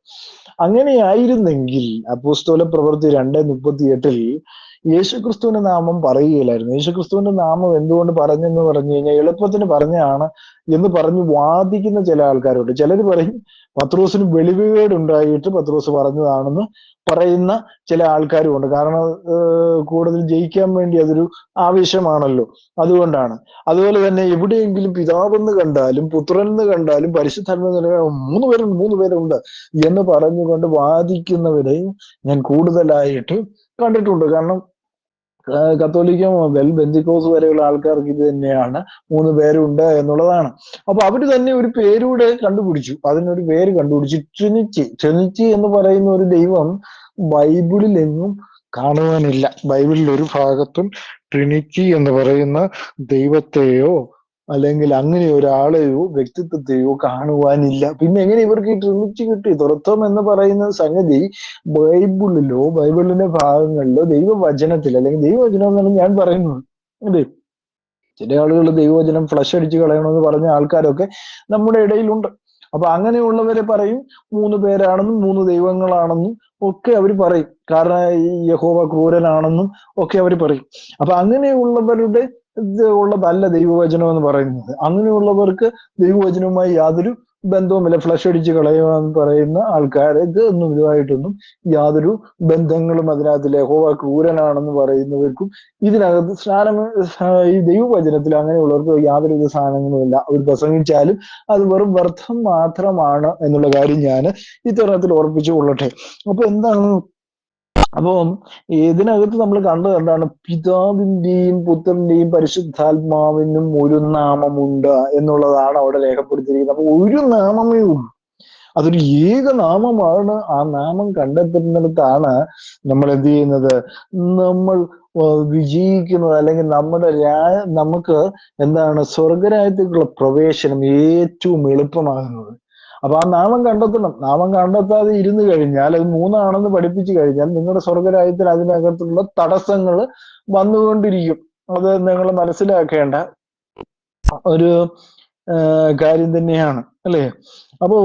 അങ്ങനെയായിരുന്നെങ്കിൽ അപ്പോസ്തല പ്രവൃത്തി 2:38 യേശുക്രിസ്തുവിന്റെ നാമം പറയുകയില്ലായിരുന്നു. യേശുക്രിസ്തുവിന്റെ നാമം എന്തുകൊണ്ട് പറഞ്ഞെന്ന് പറഞ്ഞു കഴിഞ്ഞാൽ എളുപ്പത്തിന് പറഞ്ഞാണ് എന്ന് പറഞ്ഞ് വാദിക്കുന്ന ചില ആൾക്കാരുണ്ട്. ചിലർ പറയും പത്രോസിന് വെളിവുകേടുണ്ടായിട്ട് പത്രോസ് പറഞ്ഞതാണെന്ന് പറയുന്ന ചില ആൾക്കാരുമുണ്ട്. കാരണം കൂടുതൽ ജയിക്കാൻ വേണ്ടി അതൊരു ആവശ്യമാണല്ലോ, അതുകൊണ്ടാണ്. അതുപോലെ തന്നെ എവിടെയെങ്കിലും പിതാവെന്ന് കണ്ടാലും പുത്രൻ എന്ന് കണ്ടാലും പരിശുദ്ധാത്മാവെന്ന് മൂന്ന് പേരുണ്ട് എന്ന് പറഞ്ഞുകൊണ്ട് വാദിക്കുന്നവരെ ഞാൻ കൂടുതലായിട്ട് കണ്ടിട്ടുണ്ട്. കാരണം കത്തോലിക്ക മുതൽ ബെന്തിക്കോസ് വരെയുള്ള ആൾക്കാർക്ക് ഇത് തന്നെയാണ്, മൂന്ന് പേരുണ്ട് എന്നുള്ളതാണ്. അപ്പൊ അവര് തന്നെ ഒരു പേരൂടെ കണ്ടുപിടിച്ചു. അതിനൊരു പേര് കണ്ടുപിടിച്ചു, ട്രിനിറ്റി. ട്രിനിറ്റി എന്ന് പറയുന്ന ഒരു ദൈവം ബൈബിളിൽ എങ്ങും കാണുവാനില്ല. ബൈബിളിൽ ഒരു ഭാഗത്തും ട്രിനിറ്റി എന്ന് പറയുന്ന ദൈവത്തെയോ അല്ലെങ്കിൽ അങ്ങനെ ഒരാളെയോ വ്യക്തിത്വത്തെയോ കാണുവാനില്ല. പിന്നെ എങ്ങനെ ഇവർക്ക് ഈ ട്രിനിറ്റി കിട്ടി? തൃത്വം എന്ന് പറയുന്ന സംഗതി ബൈബിളിലോ ബൈബിളിന്റെ ഭാഗങ്ങളിലോ ദൈവവചനത്തിൽ, അല്ലെങ്കിൽ ദൈവവചനം എന്നാണ് ഞാൻ പറയുന്നത്, അതെ. ചില ആളുകൾ ദൈവവചനം ഫ്ലഷ് അടിച്ച് കളയണമെന്ന് പറഞ്ഞ ആൾക്കാരൊക്കെ നമ്മുടെ ഇടയിലുണ്ട്. അപ്പൊ അങ്ങനെയുള്ളവരെ പറയും മൂന്ന് പേരാണെന്നും മൂന്ന് ദൈവങ്ങളാണെന്നും ഒക്കെ അവർ പറയും. കാരണം ഈ യഹോവ ക്രൂരനാണെന്നും ഒക്കെ അവർ പറയും. അപ്പൊ അങ്ങനെയുള്ളവരുടെ ഉള്ളതല്ല ദൈവവചനം എന്ന് പറയുന്നത്. അങ്ങനെയുള്ളവർക്ക് ദൈവവചനവുമായി യാതൊരു ബന്ധവുമില്ല. ഫ്ലഷ് അടിച്ച് കളയുക എന്ന് പറയുന്ന ആൾക്കാർക്ക് ഒന്നും ഇതുമായിട്ടൊന്നും യാതൊരു ബന്ധങ്ങളും അതിനകത്തില്ല. യഹോവ ക്രൂരനാണെന്ന് പറയുന്നവർക്കും ഇതിനകത്ത് സ്നാനം, ഈ ദൈവവചനത്തിൽ അങ്ങനെയുള്ളവർക്ക് യാതൊരുവിധ സാധനങ്ങളുമില്ല. അവർ പ്രസംഗിച്ചാലും അത് വെറും വ്യർത്ഥം മാത്രമാണ് എന്നുള്ള കാര്യം ഞാൻ ഇത്തരത്തിൽ ഓർപ്പിച്ചു കൊള്ളട്ടെ. അപ്പൊ എന്താണ്, അപ്പം ഇതിനകത്ത് നമ്മൾ കണ്ടത് എന്താണ്? പിതാവിന്റെയും പുത്രന്റെയും പരിശുദ്ധാത്മാവിനും ഒരു നാമമുണ്ട് എന്നുള്ളതാണ് അവിടെ രേഖപ്പെടുത്തിയിരിക്കുന്നത്. അപ്പൊ ഒരു നാമമേ ഉള്ളൂ, അതൊരു ഏക നാമമാണ്. ആ നാമം കണ്ടെത്തുന്നിടത്താണ് നമ്മൾ എന്ത് ചെയ്യുന്നത്? നമ്മൾ വിജയിക്കുന്നത്, അല്ലെങ്കിൽ നമുക്ക് എന്താണ് സ്വർഗരാജ്യത്തേക്കുള്ള പ്രവേശനം ഏറ്റവും എളുപ്പമാകുന്നത്. അപ്പൊ ആ നാമം കണ്ടെത്തണം. നാമം കണ്ടെത്താതെ ഇരുന്ന് കഴിഞ്ഞാൽ, അത് മൂന്നാണെന്ന് പഠിപ്പിച്ചു കഴിഞ്ഞാൽ നിങ്ങളുടെ സ്വർഗരാജ്യത്തിൽ അതിനകത്തുള്ള തടസ്സങ്ങൾ വന്നുകൊണ്ടിരിക്കും. അത് നിങ്ങൾ മനസ്സിലാക്കേണ്ട ഒരു കാര്യം തന്നെയാണ്, അല്ലേ? അപ്പോ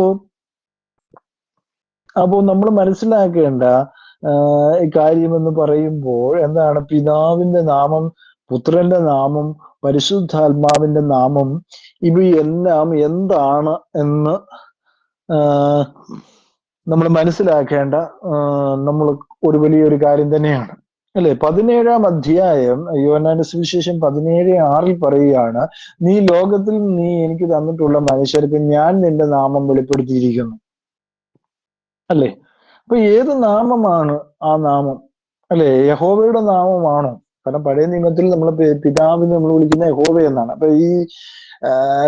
അപ്പോൾ നമ്മൾ മനസ്സിലാക്കേണ്ട കാര്യം എന്ന് പറയുമ്പോൾ എന്താണ്? പിതാവിന്റെ നാമം, പുത്രന്റെ നാമം, പരിശുദ്ധാത്മാവിന്റെ നാമം, ഇവയെല്ലാം എന്താണ് എന്ന് നമ്മൾ മനസ്സിലാക്കേണ്ട നമ്മൾ ഒരു വലിയൊരു കാര്യം തന്നെയാണ്, അല്ലെ? 17-ാം അധ്യായം യോഹന്നാന്റെ സുവിശേഷം 17:6 പറയുകയാണ്, നീ ലോകത്തിൽ നീ എനിക്ക് തന്നിട്ടുള്ള മനുഷ്യർക്ക് ഞാൻ നിന്റെ നാമം വെളിപ്പെടുത്തിയിരിക്കുന്നു, അല്ലെ? അപ്പൊ ഏത് നാമമാണ് ആ നാമം? അല്ലെ, യഹോവയുടെ നാമമാണോ? കാരണം പഴയ നിയമത്തിൽ നമ്മൾ പിതാവിനെ നമ്മൾ വിളിക്കുന്ന യഹോവ എന്നാണ്. അപ്പൊ ഈ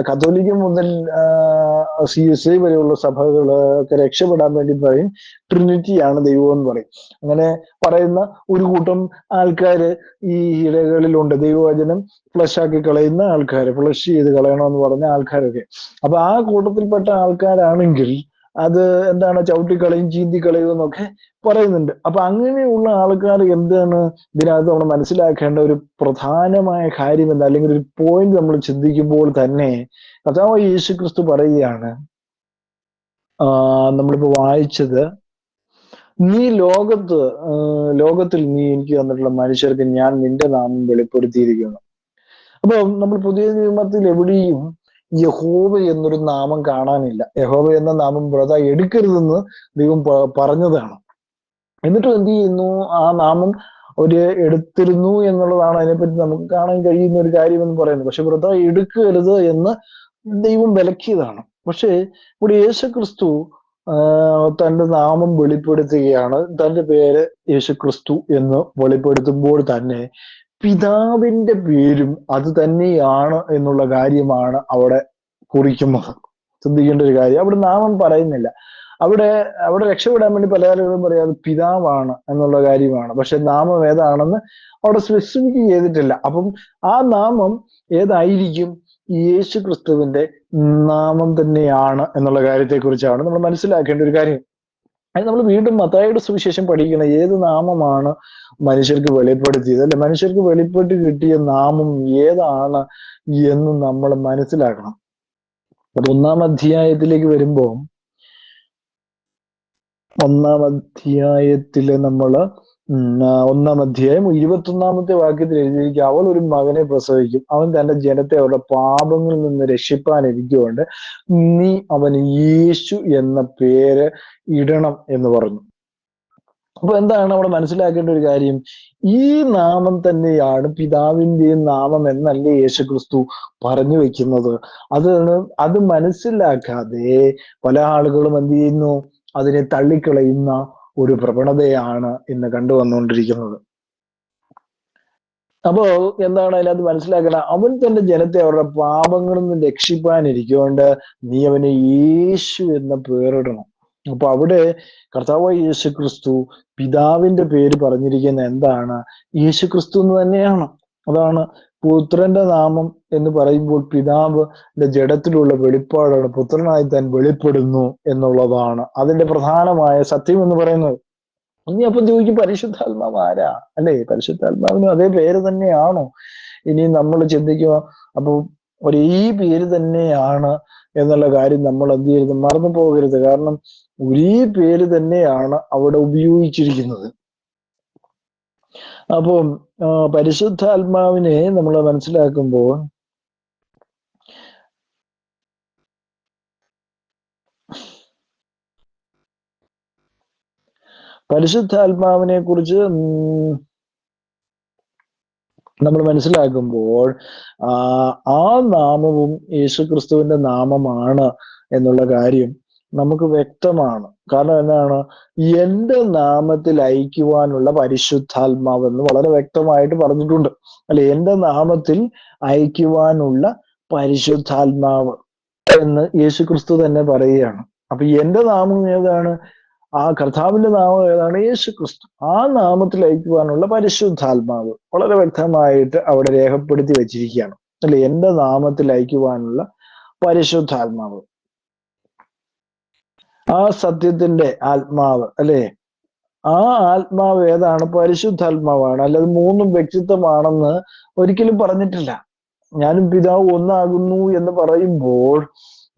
കത്തോലിക്ക മുതൽ CSI വരെയുള്ള സഭകളൊക്കെ രക്ഷപ്പെടാൻ വേണ്ടി പറയും ട്രിനിറ്റിയാണ് ദൈവം എന്ന് പറയും. അങ്ങനെ പറയുന്ന ഒരു കൂട്ടം ആൾക്കാര് ഈ ഇടകളിലുണ്ട്. ദൈവവചനം ഫ്ലഷ് ആക്കി കളയുന്ന ആൾക്കാര്, ഫ്ലഷ് ചെയ്ത് കളയണമെന്ന് പറഞ്ഞ ആൾക്കാരൊക്കെ. അപ്പൊ ആ കൂട്ടത്തിൽപ്പെട്ട ആൾക്കാരാണെങ്കിൽ അത് എന്താണ്, ചവിട്ടിക്കളയും ചീന്തിക്കളയും എന്നൊക്കെ പറയുന്നുണ്ട്. അപ്പൊ അങ്ങനെയുള്ള ആൾക്കാർ എന്താണ് ഇതിനകത്ത് നമ്മൾ മനസ്സിലാക്കേണ്ട ഒരു പ്രധാനമായ കാര്യം എന്താ, അല്ലെങ്കിൽ ഒരു പോയിന്റ് നമ്മൾ ചിന്തിക്കുമ്പോൾ തന്നെ കർത്താവായ യേശു ക്രിസ്തു പറയുകയാണ്, നമ്മളിപ്പോ വായിച്ചത്, നീ ലോകത്തിൽ നീ എനിക്ക് തന്നിട്ടുള്ള മനുഷ്യർക്ക് ഞാൻ നിന്റെ നാമം വെളിപ്പെടുത്തിയിരിക്കുന്നു. അപ്പൊ നമ്മൾ പുതിയ നിയമത്തിൽ എവിടെയും യഹോവ എന്നൊരു നാമം കാണാനില്ല. യഹോവ എന്ന നാമം വ്രത എടുക്കരുതെന്ന് ദൈവം പറഞ്ഞതാണ്. എന്നിട്ടും എന്ത് ചെയ്യുന്നു? ആ നാമം എടുത്തിരുന്നു എന്നുള്ളതാണ് അതിനെപ്പറ്റി നമുക്ക് കാണാൻ കഴിയുന്ന ഒരു കാര്യം എന്ന് പറയുന്നത്. പക്ഷെ വ്രത എടുക്കരുത് എന്ന് ദൈവം വിലക്കിയതാണ്. പക്ഷേ ഇവിടെ യേശുക്രിസ്തു തന്റെ നാമം വെളിപ്പെടുത്തുകയാണ്. തന്റെ പേര് യേശുക്രിസ്തു എന്ന് വെളിപ്പെടുത്തുമ്പോൾ തന്നെ പിതാവിന്റെ പേരും അത് തന്നെയാണ് എന്നുള്ള കാര്യമാണ് അവിടെ കുറിക്കുന്നത്. ശ്രദ്ധിക്കേണ്ട ഒരു കാര്യം, അവിടെ നാമം പറയുന്നില്ല. അവിടെ രക്ഷപ്പെടാൻ വേണ്ടി പല ആളുകളും പറയാം അത് പിതാവാണ് എന്നുള്ള കാര്യമാണ്. പക്ഷെ നാമം ഏതാണെന്ന് അവിടെ സ്പെസിഫിക് ചെയ്തിട്ടില്ല. അപ്പം ആ നാമം ഏതായിരിക്കും? യേശു ക്രിസ്തുവിന്റെ നാമം തന്നെയാണ് എന്നുള്ള കാര്യത്തെക്കുറിച്ചാണ് നമ്മൾ മനസ്സിലാക്കേണ്ട ഒരു കാര്യം. അത് നമ്മൾ വീണ്ടും മത്തായിയുടെ സുവിശേഷം പഠിക്കണം. ഏത് നാമമാണ് മനുഷ്യർക്ക് വെളിപ്പെടുത്തിയത്, അല്ലെ? മനുഷ്യർക്ക് വെളിപ്പെട്ട് കിട്ടിയ നാമം ഏതാണ് എന്ന് നമ്മൾ മനസ്സിലാക്കണം. അത് 1-ാം അധ്യായത്തിലേക്ക് വരുമ്പോൾ, 1-ാം അധ്യായത്തില് നമ്മള് 1-ാം അധ്യായം 21-ാമത്തെ വാക്യത്തിൽ എഴുതിയിരിക്കുക, അവൾ ഒരു മകനെ പ്രസവിക്കും, അവൻ തന്റെ ജനത്തെ അവരുടെ പാപങ്ങളിൽ നിന്ന് രക്ഷിപ്പാനിരിക്കുകൊണ്ട് നീ അവന് യേശു എന്ന പേര് ഇടണം എന്ന് പറഞ്ഞു. അപ്പൊ എന്താണ് അവിടെ മനസ്സിലാക്കേണ്ട ഒരു കാര്യം? ഈ നാമം തന്നെയാണ് പിതാവിന്റെയും നാമം എന്നല്ലേ യേശുക്രിസ്തു പറഞ്ഞു വെക്കുന്നത്. അത് മനസ്സിലാക്കാതെ പല ആളുകളും എന്ത് ചെയ്യുന്നു? അതിനെ തള്ളിക്കളയുന്ന ഒരു പ്രവണതയാണ് ഇന്ന് കണ്ടുവന്നുകൊണ്ടിരിക്കുന്നത്. അപ്പോ എന്താണ് അതിനകത്ത് മനസ്സിലാക്കണം? അവൻ തന്റെ ജനത്തെ അവരുടെ പാപങ്ങളിൽ നിന്ന് രക്ഷിപ്പാനിരിക്കൊണ്ട് നീ അവന് യേശു എന്ന പേരിടണം. അപ്പൊ അവിടെ കർത്താവായ യേശു ക്രിസ്തു പിതാവിന്റെ പേര് പറഞ്ഞിരിക്കുന്ന എന്താണ്? യേശു ക്രിസ്തു എന്ന് തന്നെയാണ്. അതാണ് പുത്രന്റെ നാമം എന്ന് പറയുമ്പോൾ പിതാവിന്റെ ജഡത്തിലുള്ള വെളിപ്പാടാണ്. പുത്രനായി താൻ വെളിപ്പെടുന്നു എന്നുള്ളതാണ് അതിന്റെ പ്രധാനമായ സത്യം എന്ന് പറയുന്നത്. ഇനി അപ്പം ചോദിക്കും, പരിശുദ്ധാത്മാവ് ആരാ? അല്ലേ, പരിശുദ്ധാത്മാവിനും അതേ പേര് തന്നെയാണോ? ഇനി നമ്മൾ ചിന്തിക്കുക, അപ്പൊ ഒരേ പേര് തന്നെയാണ് എന്നുള്ള കാര്യം നമ്മൾ എന്ത് ചെയ്യരുത്? മറന്നു പോകരുത്. കാരണം ഒരേ പേര് തന്നെയാണ് അവിടെ ഉപയോഗിച്ചിരിക്കുന്നത്. അപ്പം പരിശുദ്ധാത്മാവിനെ നമ്മൾ മനസ്സിലാക്കുമ്പോൾ പരിശുദ്ധാത്മാവിനെ കുറിച്ച് നമ്മൾ മനസ്സിലാക്കുമ്പോൾ ആ നാമവും യേശുക്രിസ്തുവിന്റെ നാമമാണ് എന്നുള്ള കാര്യം നമുക്ക് വ്യക്തമാണ്. കാരണം എന്താണ്? എന്റെ നാമത്തിൽ അയക്കുവാനുള്ള പരിശുദ്ധാത്മാവ് എന്ന് വളരെ വ്യക്തമായിട്ട് പറഞ്ഞിട്ടുണ്ട്, അല്ലെ? എന്റെ നാമത്തിൽ അയക്കുവാനുള്ള പരിശുദ്ധാത്മാവ് എന്ന് യേശുക്രിസ്തു തന്നെ പറയുകയാണ്. അപ്പൊ എന്റെ നാമം ഏതാണ്? ആ കർത്താവിന്റെ നാമം ഏതാണ്? യേശുക്രിസ്തു. ആ നാമത്തിൽ അയക്കുവാനുള്ള പരിശുദ്ധാത്മാവ് വളരെ വ്യക്തമായിട്ട് അവിടെ രേഖപ്പെടുത്തി വെച്ചിരിക്കുകയാണ്, അല്ലെ? എന്റെ നാമത്തിൽ അയക്കുവാനുള്ള പരിശുദ്ധാത്മാവ്, ആ സത്യത്തിന്റെ ആത്മാവ്, അല്ലെ? ആ ആത്മാവ് ഏതാണ്? പരിശുദ്ധാത്മാവാണ്. അല്ലാതെ മൂന്നും വ്യക്തിത്വമാണെന്ന് ഒരിക്കലും പറഞ്ഞിട്ടില്ല. ഞാനും പിതാവ് ഒന്നാകുന്നു എന്ന് പറയുമ്പോൾ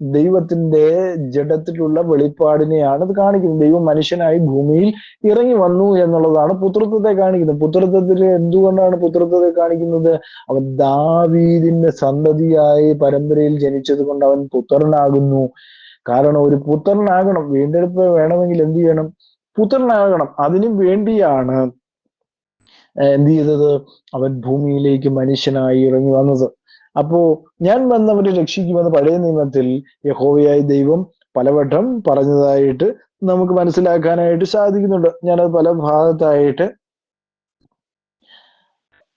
ദൈവത്തിന്റെ ജഡത്തിലുള്ള വെളിപ്പാടിനെയാണ് ഇത് കാണിക്കുന്നത്. ദൈവം മനുഷ്യനായി ഭൂമിയിൽ ഇറങ്ങി വന്നു എന്നുള്ളതാണ് പുത്രത്വത്തെ കാണിക്കുന്നത്. പുത്രത്വത്തിൽ എന്തുകൊണ്ടാണ് പുത്രത്വത്തെ കാണിക്കുന്നത്? അവൻ ദാവീദിന്റെ സന്തതിയായി പരമ്പരയിൽ ജനിച്ചത് കൊണ്ട് അവൻ പുത്രനാകുന്നു. കാരണം ഒരു പുത്രനാകണം, വീണ്ടെടുപ്പ് വേണമെങ്കിൽ എന്ത് ചെയ്യണം? പുത്രനാകണം. അതിനു വേണ്ടിയാണ് എന്ത് ചെയ്തത്? അവൻ ഭൂമിയിലേക്ക് മനുഷ്യനായി ഇറങ്ങി വന്നത്. അപ്പോ ഞാൻ വന്നവരെ രക്ഷിക്കുമെന്ന് പഴയ നിയമത്തിൽ യഹോവയായ ദൈവം പലവട്ടം പറഞ്ഞതായിട്ട് നമുക്ക് മനസ്സിലാക്കാനായിട്ട് സാധിക്കുന്നുണ്ട്. ഞാനത് പല ഭാഗത്തായിട്ട്.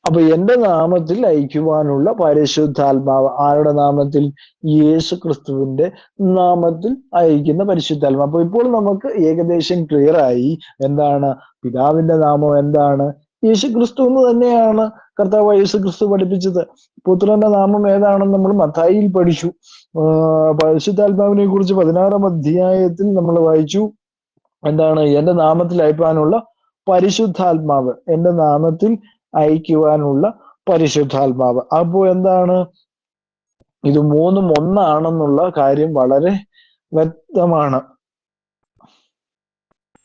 അപ്പൊ എന്റെ നാമത്തിൽ അയക്കുവാനുള്ള പരിശുദ്ധാത്മാവ്, ആരുടെ നാമത്തിൽ? യേശു ക്രിസ്തുവിന്റെ നാമത്തിൽ അയക്കുന്ന പരിശുദ്ധാത്മാവ്. അപ്പൊ ഇപ്പോൾ നമുക്ക് ഏകദേശം ക്ലിയർ ആയി. എന്താണ് പിതാവിന്റെ നാമം? എന്താണ്? യേശു ക്രിസ്തു എന്ന് തന്നെയാണ് കർത്താവ് യേശു ക്രിസ്തു പഠിപ്പിച്ചത്. പുത്രന്റെ നാമം ഏതാണെന്ന് നമ്മൾ മത്തായിയിൽ പഠിച്ചു. പരിശുദ്ധാത്മാവിനെ കുറിച്ച് 16-ാം അധ്യായത്തിൽ നമ്മൾ വായിച്ചു. എന്താണ്? എന്റെ നാമത്തിൽ അയക്കാനുള്ള പരിശുദ്ധാത്മാവ്, എന്റെ നാമത്തിൽ അയക്കുവാനുള്ള പരിശുദ്ധാത്മാവ്. അപ്പോ എന്താണ്? ഇത് മൂന്നും ഒന്നാണെന്നുള്ള കാര്യം വളരെ വ്യക്തമാണ്.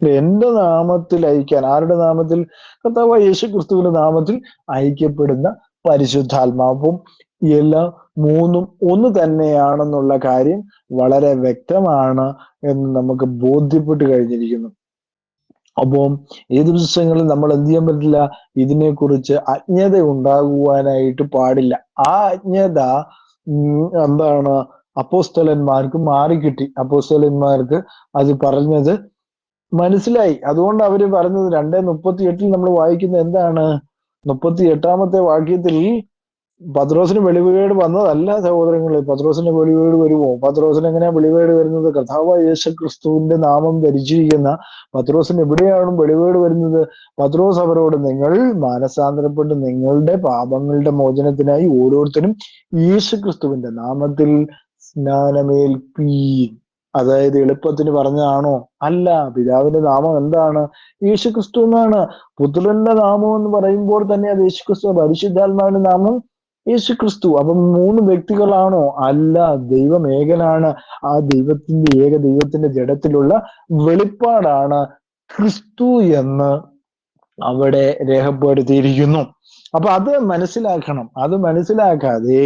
എന്റെ നാമത്തിൽ അയക്കാൻ, ആരുടെ നാമത്തിൽ? കർത്താവ് യേശു ക്രിസ്തുവിന്റെ നാമത്തിൽ അയക്കപ്പെടുന്ന പരിശുദ്ധാത്മാവും എല്ലാ മൂന്നും ഒന്ന് തന്നെയാണെന്നുള്ള കാര്യം വളരെ വ്യക്തമാണ് എന്ന് നമുക്ക് ബോധ്യപ്പെട്ട് കഴിഞ്ഞിരിക്കുന്നു. അപ്പം ഏത് ദിവസങ്ങളിൽ നമ്മൾ എന്ത് ചെയ്യാൻ പറ്റില്ല? ഇതിനെക്കുറിച്ച് അജ്ഞത ഉണ്ടാകുവാനായിട്ട് പാടില്ല. ആ അജ്ഞത എന്താണ്? അപ്പോസ്തലന്മാർക്ക് മാറിക്കിട്ടി. അപ്പോസ്തലന്മാർക്ക് അത് പറഞ്ഞത് മനസ്സിലായി. അതുകൊണ്ട് അവര് പറഞ്ഞത് 2:38 നമ്മൾ വായിക്കുന്നത് എന്താണ്? 38-ാമത്തെ വാക്യത്തിൽ പത്രോസിന് വെളിവേട് വന്നതല്ല സഹോദരങ്ങളെ. പത്രോസിന് വെളിവേട് വരുമോ? പത്രോസിന് എങ്ങനെയാ വെളിവേട് വരുന്നത്? കർത്താവായ യേശു ക്രിസ്തുവിന്റെ നാമം ധരിച്ചിരിക്കുന്ന പത്രോസിന് എവിടെയാണ് വെളിവേട് വരുന്നത്? പത്രോസ് അവരോട്, നിങ്ങൾ മാനസാന്തരപ്പെട്ട് നിങ്ങളുടെ പാപങ്ങളുടെ മോചനത്തിനായി ഓരോരുത്തരും യേശു ക്രിസ്തുവിന്റെ നാമത്തിൽ സ്നാനമേൽപ്പീൻ. അതായത് എളുപ്പത്തിന് പറഞ്ഞതാണോ? അല്ല. പിതാവിന്റെ നാമം എന്താണ്? യേശു ക്രിസ്തു എന്നാണ്. പുത്രന്റെ നാമം എന്ന് പറയുമ്പോൾ തന്നെ അത് യേശു ക്രിസ്തു. പരിശുദ്ധാത്മാവിന്റെ നാമം യേശു ക്രിസ്തു. അപ്പം 3 വ്യക്തികളാണോ? അല്ല. ദൈവം ഏകനാണ്. ആ ദൈവത്തിന്റെ ജഡത്തിലുള്ള വെളിപ്പാടാണ് ക്രിസ്തു എന്ന് അവിടെ രേഖപ്പെടുത്തിയിരിക്കുന്നു. അപ്പൊ അത് മനസ്സിലാക്കണം. അത് മനസ്സിലാക്കാതെ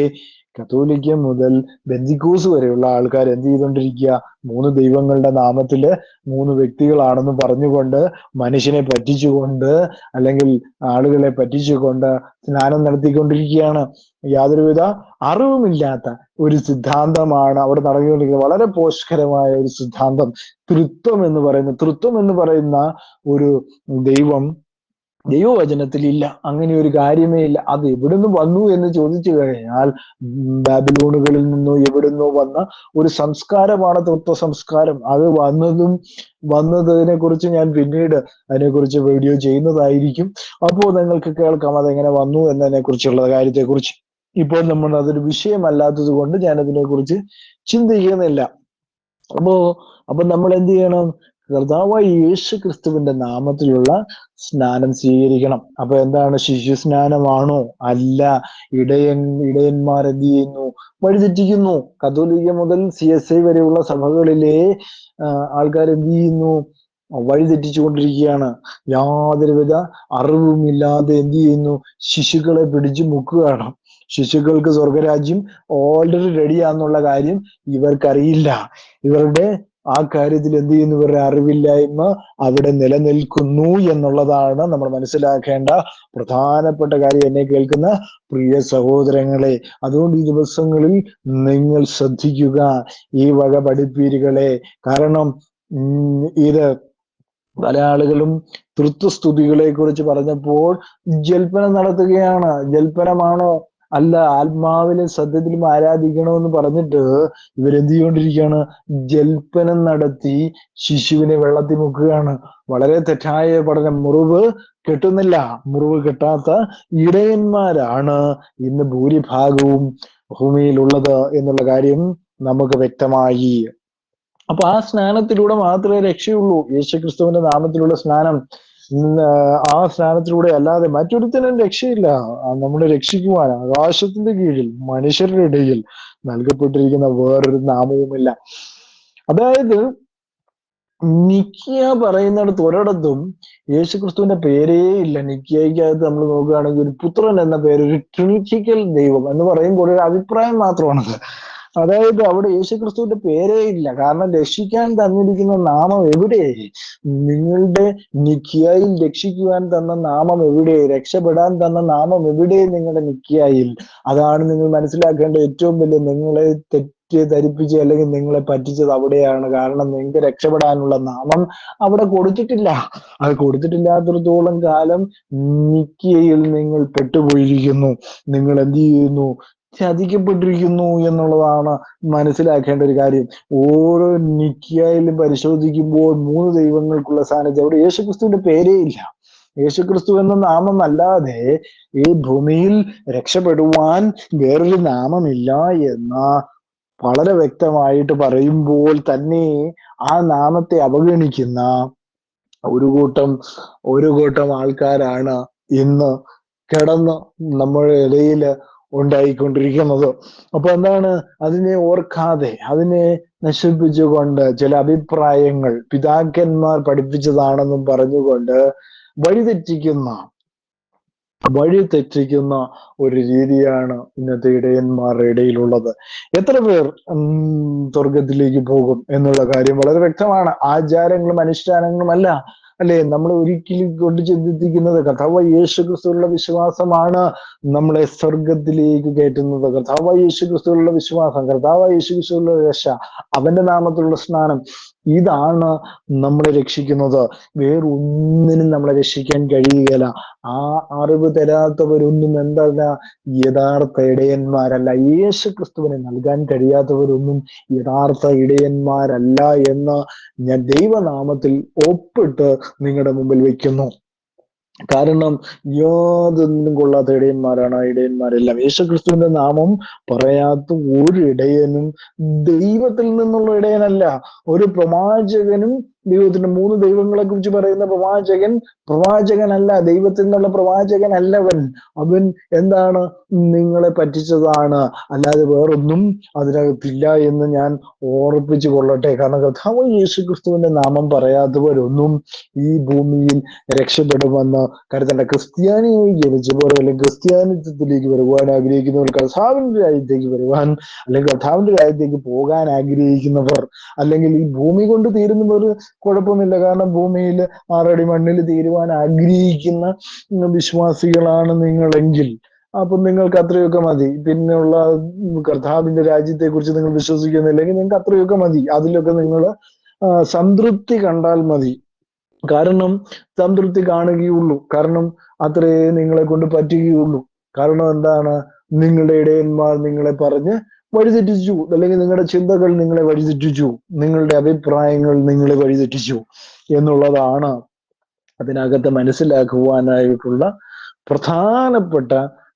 കത്തോലിക്ക മുതൽ ബെന്തിക്കോസ് വരെയുള്ള ആൾക്കാർ എന്ത് ചെയ്തുകൊണ്ടിരിക്കുക? 3 ദൈവങ്ങളുടെ നാമത്തില് 3 വ്യക്തികളാണെന്ന് പറഞ്ഞുകൊണ്ട് മനുഷ്യനെ പറ്റിച്ചുകൊണ്ട് അല്ലെങ്കിൽ ആളുകളെ പറ്റിച്ചുകൊണ്ട് സ്നാനം നടത്തിക്കൊണ്ടിരിക്കുകയാണ്. യാതൊരുവിധ അറിവുമില്ലാത്ത ഒരു സിദ്ധാന്തമാണ് അവിടെ നടന്നുകൊണ്ടിരിക്കുന്നത്. വളരെ പോഷകരമായ ഒരു സിദ്ധാന്തം. തൃത്വം എന്ന് പറയുന്ന ഒരു ദൈവവചനത്തിൽ ഇല്ല. അങ്ങനെ ഒരു കാര്യമേ ഇല്ല. അത് എവിടുന്ന് വന്നു എന്ന് ചോദിച്ചു കഴിഞ്ഞാൽ ബാബിലോണുകളിൽ നിന്നോ എവിടുന്നോ വന്ന ഒരു സംസ്കാരമാണ് തത്വ സംസ്കാരം. അത് വന്നതിനെ കുറിച്ച് ഞാൻ പിന്നീട് അതിനെക്കുറിച്ച് വീഡിയോ ചെയ്യുന്നതായിരിക്കും. അപ്പോൾ നിങ്ങൾക്ക് കേൾക്കാം അതെങ്ങനെ വന്നു എന്നതിനെ കുറിച്ചുള്ള കാര്യത്തെക്കുറിച്ച്. ഇപ്പോൾ നമ്മൾ അതൊരു വിഷയമല്ലാത്തത് കൊണ്ട് ഞാൻ അതിനെക്കുറിച്ച് ചിന്തിക്കുന്നില്ല. അപ്പൊ നമ്മൾ എന്ത് ചെയ്യണം? കർത്താവായ യേശു ക്രിസ്തുവിന്റെ നാമത്തിലുള്ള സ്നാനം സ്വീകരിക്കണം. അപ്പൊ എന്താണ്? ശിശു സ്നാനമാണോ? അല്ല. ഇടയന്മാർ എന്ത് ചെയ്യുന്നു? വഴിതെറ്റിക്കുന്നു. കത്തോലിക്ക മുതൽ CSI വരെയുള്ള സഭകളിലെ ആൾക്കാർ എന്ത് ചെയ്യുന്നു? വഴിതെറ്റിച്ചുകൊണ്ടിരിക്കുകയാണ്. യാതൊരുവിധ അറിവുമില്ലാതെ എന്ത് ചെയ്യുന്നു? ശിശുക്കളെ പിടിച്ചു മുക്കുകയാണ്. ശിശുക്കൾക്ക് സ്വർഗരാജ്യം ഓൾറെഡി റെഡിയാന്നുള്ള കാര്യം ഇവർക്കറിയില്ല. ഇവരുടെ ആ കാര്യത്തിൽ എന്ത് ചെയ്യുന്നു? ഇവരുടെ അറിവില്ലായ്മ അവിടെ നിലനിൽക്കുന്നു എന്നുള്ളതാണ് നമ്മൾ മനസ്സിലാക്കേണ്ട പ്രധാനപ്പെട്ട കാര്യം. എന്നെ കേൾക്കുന്ന പ്രിയ സഹോദരങ്ങളെ, അതുകൊണ്ട് ഈ ദിവസങ്ങളിൽ നിങ്ങൾ ശ്രദ്ധിക്കുക ഈ വക പഠിപ്പീരുകളെ. കാരണം ഇത് പല ആളുകളും തൃത്വസ്തുതികളെ കുറിച്ച് പറഞ്ഞപ്പോൾ ജൽപ്പനം നടത്തുകയാണ്. ജൽപ്പനമാണോ? അല്ല. ആത്മാവിലും സത്യത്തിലും ആരാധിക്കണമെന്ന് പറഞ്ഞിട്ട് ഇവരെന്ത് ചെയ്തുകൊണ്ടിരിക്കുകയാണ്? ജൽപ്പനം നടത്തി ശിശുവിനെ വെള്ളത്തിൽ മുക്കുകയാണ്. വളരെ തെറ്റായ പഠനം. മുറിവ് കെട്ടുന്നില്ല. മുറിവ് കെട്ടാത്ത ഇടയന്മാരാണ് ഇന്ന് ഭൂരിഭാഗവും ഭൂമിയിലുള്ളത് എന്നുള്ള കാര്യം നമുക്ക് വ്യക്തമായി. അപ്പൊ ആ സ്നാനത്തിലൂടെ മാത്രമേ രക്ഷയുള്ളൂ. യേശുക്രിസ്തുവിന്റെ നാമത്തിലുള്ള സ്നാനം. ആ സ്നാനത്തിലൂടെ അല്ലാതെ മറ്റൊരുത്തനും രക്ഷയില്ല. നമ്മളെ രക്ഷിക്കുവാൻ ആകാശത്തിന്റെ കീഴിൽ മനുഷ്യരുടെ ഇടയിൽ നൽകപ്പെട്ടിരിക്കുന്ന വേറൊരു നാമവുമില്ല. അതായത് നിക്കിയ പറയുന്നിടത്ത് ഒരിടത്തും യേശുക്രിസ്തുവിന്റെ പേരേ ഇല്ല. നിക്കിയയ്ക്കകത്ത് നമ്മൾ നോക്കുകയാണെങ്കിൽ ഒരു പുത്രൻ എന്ന പേര്, ഒരു ട്രിനിറ്റിക്കൽ ദൈവം എന്ന് പറയുമ്പോൾ ഒരു അഭിപ്രായം മാത്രമാണത്. അതായത് അവിടെ യേശുക്രിസ്തുവിന്റെ പേരേ ഇല്ല. കാരണം രക്ഷിക്കാൻ തന്നിരിക്കുന്ന നാമം എവിടെ? നിങ്ങളുടെ നിക്കിയായിൽ രക്ഷിക്കുവാൻ തന്ന നാമം എവിടെ? രക്ഷപ്പെടാൻ തന്ന നാമം എവിടെ? നിങ്ങളുടെ നിക്കിയായിൽ. അതാണ് നിങ്ങൾ മനസ്സിലാക്കേണ്ട ഏറ്റവും വലിയ, നിങ്ങളെ ധരിപ്പിച്ച് അല്ലെങ്കിൽ നിങ്ങളെ പറ്റിച്ചത് അവിടെയാണ്. കാരണം നിങ്ങൾക്ക് രക്ഷപ്പെടാനുള്ള നാമം അവിടെ കൊടുത്തിട്ടില്ല. അത് കൊടുത്തിട്ടില്ലാത്തിടത്തോളം കാലം നിക്കിയയിൽ നിങ്ങൾ പെട്ടുപോയിരിക്കുന്നു. നിങ്ങൾ എന്ത് ചെയ്യുന്നു? ചതിക്കപ്പെട്ടിരിക്കുന്നു എന്നുള്ളതാണ് മനസ്സിലാക്കേണ്ട ഒരു കാര്യം. ഓരോ നിക്കിയയിലും പരിശോധിക്കുമ്പോൾ 3 ദൈവങ്ങൾക്കുള്ള സാന്നിധ്യം. അവിടെ യേശുക്രിസ്തുവിന്റെ പേരേ ഇല്ല. യേശുക്രിസ്തു എന്ന നാമം അല്ലാതെ ഈ ഭൂമിയിൽ രക്ഷപ്പെടുവാൻ വേറൊരു നാമമില്ല എന്ന വളരെ വ്യക്തമായിട്ട് പറയുമ്പോൾ തന്നെ ആ നാമത്തെ അവഗണിക്കുന്ന ഒരു കൂട്ടം ആൾക്കാരാണ് ഇന്ന് കിടന്ന് നമ്മുടെ ഇടയിൽ ഉണ്ടായിക്കൊണ്ടിരിക്കുന്നത്. അപ്പൊ എന്താണ്? അതിനെ ഓർക്കാതെ, അതിനെ നശിപ്പിച്ചുകൊണ്ട് ചില അഭിപ്രായങ്ങൾ പിതാക്കന്മാർ പഠിപ്പിച്ചതാണെന്നും പറഞ്ഞുകൊണ്ട് വഴി തെറ്റിക്കുന്ന ഒരു രീതിയാണ് ഇന്നത്തെ ഇടയന്മാരുടെ ഇടയിലുള്ളത്. എത്ര പേർ സ്വർഗത്തിലേക്ക് പോകും എന്നുള്ള കാര്യം വളരെ വ്യക്തമാണ്. ആചാരങ്ങളും അനുഷ്ഠാനങ്ങളും അല്ല, അല്ലെ, നമ്മൾ ഒരിക്കലും കൊണ്ട് ചിന്തിക്കുന്നത് കർത്താവ് യേശുക്രിസ്തുവിലുള്ള വിശ്വാസമാണ് നമ്മളെ സ്വർഗത്തിലേക്ക് കയറ്റുന്നത്. കർത്താവ് യേശുക്രിസ്തുവിലുള്ള വിശ്വാസം, കർത്താവ് യേശുക്രിസ്തുവിലുള്ള രക്ഷ, അവന്റെ നാമത്തിലുള്ള സ്നാനം, ഇതാണ് നമ്മളെ രക്ഷിക്കുന്നത്. വേറൊന്നിനും നമ്മളെ രക്ഷിക്കാൻ കഴിയുകയില്ല. ആ അറിവ് തരാത്തവരൊന്നും എന്തല്ല യഥാർത്ഥ ഇടയന്മാരല്ല. യേശുക്രിസ്തുവിനെ നൽകാൻ കഴിയാത്തവരൊന്നും യഥാർത്ഥ ഇടയന്മാരല്ല എന്ന് ഞാൻ ദൈവനാമത്തിൽ ഒപ്പിട്ട് നിങ്ങളുടെ മുമ്പിൽ വെക്കുന്നു. കാരണം യാതൊന്നിനും കൊള്ളാത്ത ഇടയന്മാരാണ് ആ ഇടയന്മാരെല്ലാം. യേശുക്രിസ്തുവിന്റെ നാമം പറയാത്ത ഒരു ഇടയനും ദൈവത്തിൽ നിന്നുള്ള ഇടയനല്ല. ഒരു പ്രവാചകനും ദൈവത്തിന്റെ 3 ദൈവങ്ങളെ കുറിച്ച് പറയുന്ന പ്രവാചകനല്ല. ദൈവത്തിൽ നിന്നുള്ള പ്രവാചകനല്ലവൻ. അവൻ എന്താണ്? നിങ്ങളെ പറ്റിച്ചതാണ്, അല്ലാതെ വേറൊന്നും അതിനകത്തില്ല എന്ന് ഞാൻ ഓർപ്പിച്ചു കൊള്ളട്ടെ. കാരണം കർത്താവ് യേശുക്രിസ്തുവിന്റെ നാമം പറയാത്തവരൊന്നും ഈ ഭൂമിയിൽ രക്ഷപ്പെടുമെന്ന് കരുതണ്ട. ക്രിസ്ത്യാനിയായി ജനിച്ചവർ അല്ലെങ്കിൽ ക്രിസ്ത്യാനിത്വത്തിലേക്ക് വരുവാൻ ആഗ്രഹിക്കുന്നവർ, കർത്താവിന്റെ രാജ്യത്തേക്ക് വരുവാൻ അല്ലെങ്കിൽ കർത്താവിന്റെ രാജ്യത്തേക്ക് പോകാൻ ആഗ്രഹിക്കുന്നവർ, അല്ലെങ്കിൽ ഈ ഭൂമി കൊണ്ട് തീരുന്നവർ കുഴപ്പമില്ല. കാരണം ഭൂമിയിൽ 6 അടി മണ്ണിൽ തീരുവാൻ ആഗ്രഹിക്കുന്ന വിശ്വാസികളാണ് നിങ്ങളെങ്കിൽ അപ്പൊ നിങ്ങൾക്ക് അത്രയൊക്കെ മതി. പിന്നെയുള്ള കർത്താവിന്റെ രാജ്യത്തെ കുറിച്ച് നിങ്ങൾ വിശ്വസിക്കുന്നില്ലെങ്കിൽ നിങ്ങൾക്ക് അത്രയൊക്കെ മതി. അതിലൊക്കെ നിങ്ങൾ സംതൃപ്തി കണ്ടാൽ മതി. കാരണം സംതൃപ്തി കാണുകയുള്ളൂ. കാരണം അത്രേ നിങ്ങളെ കൊണ്ട് പറ്റുകയുള്ളൂ. കാരണം എന്താണ്? നിങ്ങളുടെ ഇടയന്മാർ നിങ്ങളെ പറഞ്ഞ് വഴിതെറ്റിച്ചു, അല്ലെങ്കിൽ നിങ്ങളുടെ ചിന്തകൾ നിങ്ങളെ വഴിതെറ്റിച്ചു, നിങ്ങളുടെ അഭിപ്രായങ്ങൾ നിങ്ങളെ വഴിതെറ്റിച്ചു എന്നുള്ളതാണ് അതിനകത്ത് മനസ്സിലാക്കുവാനായിട്ടുള്ള പ്രധാനപ്പെട്ട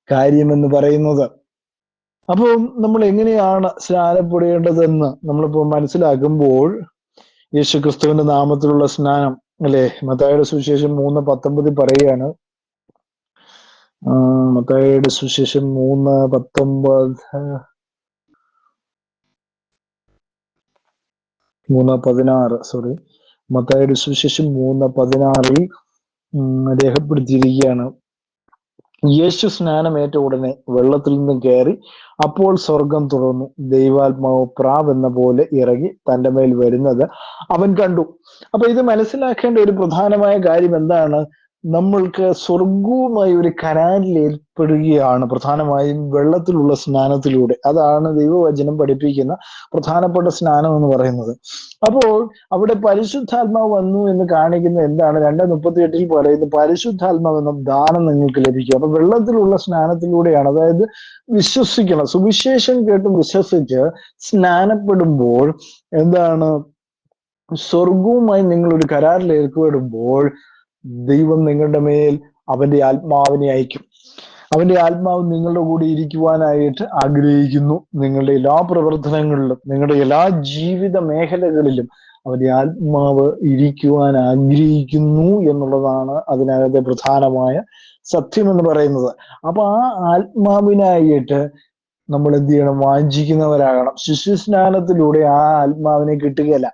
കാര്യമെന്ന് പറയുന്നത്. അപ്പോൾ നമ്മൾ എങ്ങനെയാണ് സ്നാനപ്പെടേണ്ടതെന്ന് നമ്മളിപ്പോൾ മനസ്സിലാക്കുമ്പോൾ, യേശുക്രിസ്തുവിന്റെ നാമത്തിലുള്ള സ്നാനം, അല്ലെ, മത്തായിയുടെ സുവിശേഷം 3:19 പറയുകയാണ്. മത്തായിയുടെ സുവിശേഷം 3:16 മത്തായിയുടെ സുവിശേഷം 3:16 രേഖപ്പെടുത്തിയിരിക്കുകയാണ്. യേശു സ്നാനമേറ്റ ഉടനെ വെള്ളത്തിൽ നിന്നും കയറി, അപ്പോൾ സ്വർഗം തുറന്നു, ദൈവാത്മാവ് പ്രാവെന്ന പോലെ ഇറങ്ങി തന്റെ മേൽ വരുന്നത് അവൻ കണ്ടു. അപ്പൊ ഇത് മനസ്സിലാക്കേണ്ട ഒരു പ്രധാനമായ കാര്യം എന്താണ്? നമ്മൾക്ക് സ്വർഗവുമായി ഒരു കരാറിൽ ഏർപ്പെടുകയാണ് പ്രധാനമായും വെള്ളത്തിലുള്ള സ്നാനത്തിലൂടെ. അതാണ് ദൈവവചനം പഠിപ്പിക്കുന്ന പ്രധാനപ്പെട്ട സ്നാനം എന്ന് പറയുന്നത്. അപ്പോൾ അവിടെ പരിശുദ്ധാത്മാവ് വന്നു എന്ന് കാണിക്കുന്ന എന്താണ്? 2:38 പറയുന്നത് പരിശുദ്ധാത്മാവ് എന്ന ദാനം നിങ്ങൾക്ക് ലഭിക്കും. അപ്പൊ വെള്ളത്തിലുള്ള സ്നാനത്തിലൂടെയാണ്. അതായത് വിശ്വസിക്കണം, സുവിശേഷം കേട്ട് വിശ്വസിച്ച് സ്നാനപ്പെടുമ്പോൾ എന്താണ്? സ്വർഗവുമായി നിങ്ങൾ ഒരു കരാറിൽ ഏർപ്പെടുമ്പോൾ ദൈവം നിങ്ങളുടെ മേൽ അവന്റെ ആത്മാവിനെ അയക്കും. അവന്റെ ആത്മാവ് നിങ്ങളുടെ കൂടെ ഇരിക്കുവാനായിട്ട് ആഗ്രഹിക്കുന്നു. നിങ്ങളുടെ എല്ലാ പ്രവർത്തനങ്ങളിലും, നിങ്ങളുടെ എല്ലാ ജീവിത മേഖലകളിലും അവന്റെ ആത്മാവ് ഇരിക്കുവാൻ ആഗ്രഹിക്കുന്നു എന്നുള്ളതാണ് അതിനകത്തെ പ്രധാനമായ സത്യം എന്ന് പറയുന്നത്. അപ്പൊ ആ ആത്മാവിനായിട്ട് നമ്മൾ എന്ത് ചെയ്യണം? വാഞ്ചിക്കുന്നവരാകണം. ശിശുസ്നാനത്തിലൂടെ ആ ആത്മാവിനെ കിട്ടുകയില്ല.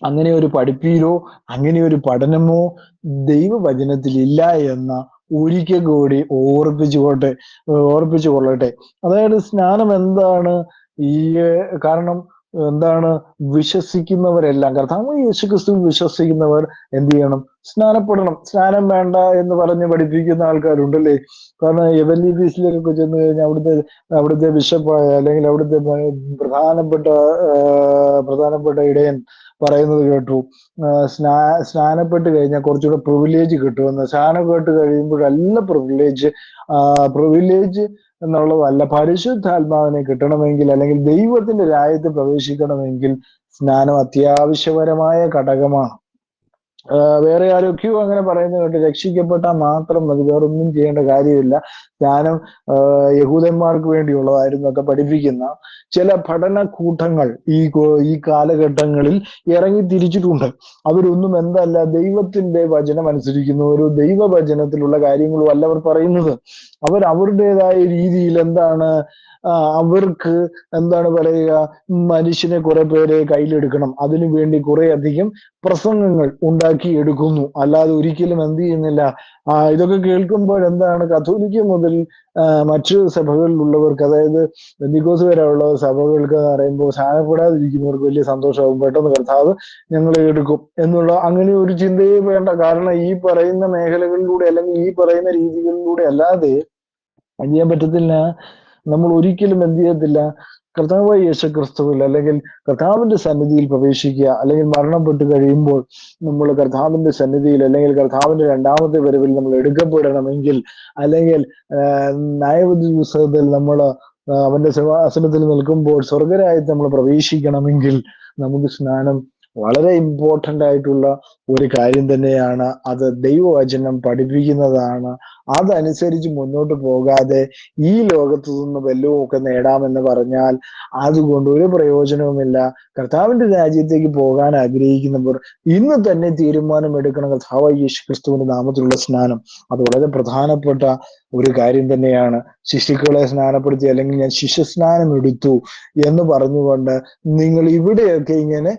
അങ്ങനെ ഒരു പഠിപ്പീരോ അങ്ങനെ ഒരു പഠനമോ ദൈവവചനത്തിൽ ഇല്ല എന്ന ഒരിക്കൽ കൂടി ഓർപ്പിച്ചു കൊള്ളട്ടെ. അതായത് സ്നാനം എന്താണ്? ഈ കാരണം എന്താണ്? വിശ്വസിക്കുന്നവരെല്ലാം, കർത്താവ് യേശുക്രിസ്തു വിശ്വസിക്കുന്നവർ എന്ത് ചെയ്യണം? സ്നാനപ്പെടണം. സ്നാനം വേണ്ട എന്ന് പറഞ്ഞ് പഠിപ്പിക്കുന്ന ആൾക്കാരുണ്ടല്ലേ. കാരണം എവൻജലിസ്റ്റിലൊക്കെ ചെന്ന് കഴിഞ്ഞാൽ അവിടുത്തെ ബിഷപ്പായ അല്ലെങ്കിൽ അവിടുത്തെ പ്രധാനപ്പെട്ട ഇടയൻ പറയുന്നത് കേട്ടു, സ്നാനപ്പെട്ട് കഴിഞ്ഞാൽ കുറച്ചുകൂടെ പ്രിവിലേജ് കിട്ടുമെന്ന്. സ്നാനപ്പെട്ട് കഴിയുമ്പോഴല്ല പ്രിവിലേജ് എന്നുള്ളതല്ല, പരിശുദ്ധാത്മാവിനെ കിട്ടണമെങ്കിൽ അല്ലെങ്കിൽ ദൈവത്തിന്റെ രാജ്യത്ത് പ്രവേശിക്കണമെങ്കിൽ സ്നാനം അത്യാവശ്യപരമായ ഘടകമാണ്. വേറെ ആരൊക്കെയോ അങ്ങനെ പറയുന്നത് കേട്ട്, രക്ഷിക്കപ്പെട്ടാൽ മാത്രം മതി, വേറൊന്നും ചെയ്യേണ്ട കാര്യമില്ല, സ്നാനം യഹൂദന്മാർക്ക് വേണ്ടിയുള്ളതായിരുന്നു ഒക്കെ പഠിപ്പിക്കുന്ന ചില പഠനക്കൂട്ടങ്ങൾ ഈ കാലഘട്ടങ്ങളിൽ ഇറങ്ങി തിരിച്ചിട്ടുണ്ട്. അവരൊന്നും എന്തല്ല, ദൈവത്തിന്റെ വചനം അനുസരിക്കുന്ന ഒരു ദൈവവചനത്തിലുള്ള കാര്യങ്ങളും അല്ല അവർ പറയുന്നത്. അവരുടേതായ രീതിയിൽ എന്താണ്, അവർക്ക് എന്താണ് പറയുക, മനുഷ്യനെ കുറെ പേരെ കയ്യിലെടുക്കണം, അതിനു വേണ്ടി കുറെ അധികം പ്രസംഗങ്ങൾ ഉണ്ടാക്കി എടുക്കുന്നു. അല്ലാതെ ഒരിക്കലും എന്ത് ചെയ്യുന്നില്ല. ഇതൊക്കെ കേൾക്കുമ്പോൾ എന്താണ്, കത്തോലിക്ക മുതൽ മറ്റു സഭകളിലുള്ളവർക്ക്, അതായത് ബെന്തിക്കോസ് വരെയുള്ള സഭകൾക്ക് എന്ന് പറയുമ്പോൾ സ്നാനപ്പെടാതിരിക്കുന്നവർക്ക് വലിയ സന്തോഷമാകും. പെട്ടെന്ന് കർത്താവ് ഞങ്ങളെ എടുക്കും എന്നുള്ള അങ്ങനെ ഒരു ചിന്തയെ വേണ്ട. കാരണം ഈ പറയുന്ന മേഖലകളിലൂടെ അല്ലെങ്കിൽ ഈ പറയുന്ന രീതികളിലൂടെ അല്ലാതെ എന്ത് ചെയ്യാൻ പറ്റത്തില്ല. നമ്മൾ ഒരിക്കലും എന്ത് ചെയ്യത്തില്ല, കർത്താവായ യേശുക്രിസ്തുവിൽ അല്ലെങ്കിൽ കർത്താവിന്റെ സന്നിധിയിൽ പ്രവേശിക്കുക, അല്ലെങ്കിൽ മരണപ്പെട്ട് കഴിയുമ്പോൾ നമ്മൾ കർത്താവിന്റെ സന്നിധിയിൽ അല്ലെങ്കിൽ കർത്താവിന്റെ രണ്ടാമത്തെ വരവിൽ നമ്മൾ എടുക്കപ്പെടണമെങ്കിൽ, അല്ലെങ്കിൽ ന്യായവിധി പുസ്തകത്തിൽ നമ്മൾ അവന്റെ സിംഹാസനത്തിൽ നിൽക്കുമ്പോൾ സ്വർഗരാജ്യത്ത് നമ്മൾ പ്രവേശിക്കണമെങ്കിൽ നമുക്ക് സ്നാനം വളരെ ഇമ്പോർട്ടന്റ് ആയിട്ടുള്ള ഒരു കാര്യം തന്നെയാണ്. അത് ദൈവവചനം പഠിപ്പിക്കുന്നതാണ്. അതനുസരിച്ച് മുന്നോട്ട് പോകാതെ ഈ ലോകത്തു നിന്ന് വല്ലതും ഒക്കെ നേടാമെന്ന് പറഞ്ഞാൽ അതുകൊണ്ട് ഒരു പ്രയോജനവുമില്ല. കർത്താവിന്റെ രാജ്യത്തേക്ക് പോകാൻ ആഗ്രഹിക്കുന്നവർ ഇന്ന് തന്നെ തീരുമാനമെടുക്കണം. കർത്താവായ യേശുക്രിസ്തുവിന്റെ നാമത്തിലുള്ള സ്നാനം അത് വളരെ പ്രധാനപ്പെട്ട ഒരു കാര്യം തന്നെയാണ്. ശിശുക്കളെ സ്നാനപ്പെടുത്തി അല്ലെങ്കിൽ ഞാൻ ശിശുസ്നാനം എടുത്തു എന്ന് പറഞ്ഞുകൊണ്ട് നിങ്ങൾ ഇവിടെയൊക്കെ ഇങ്ങനെ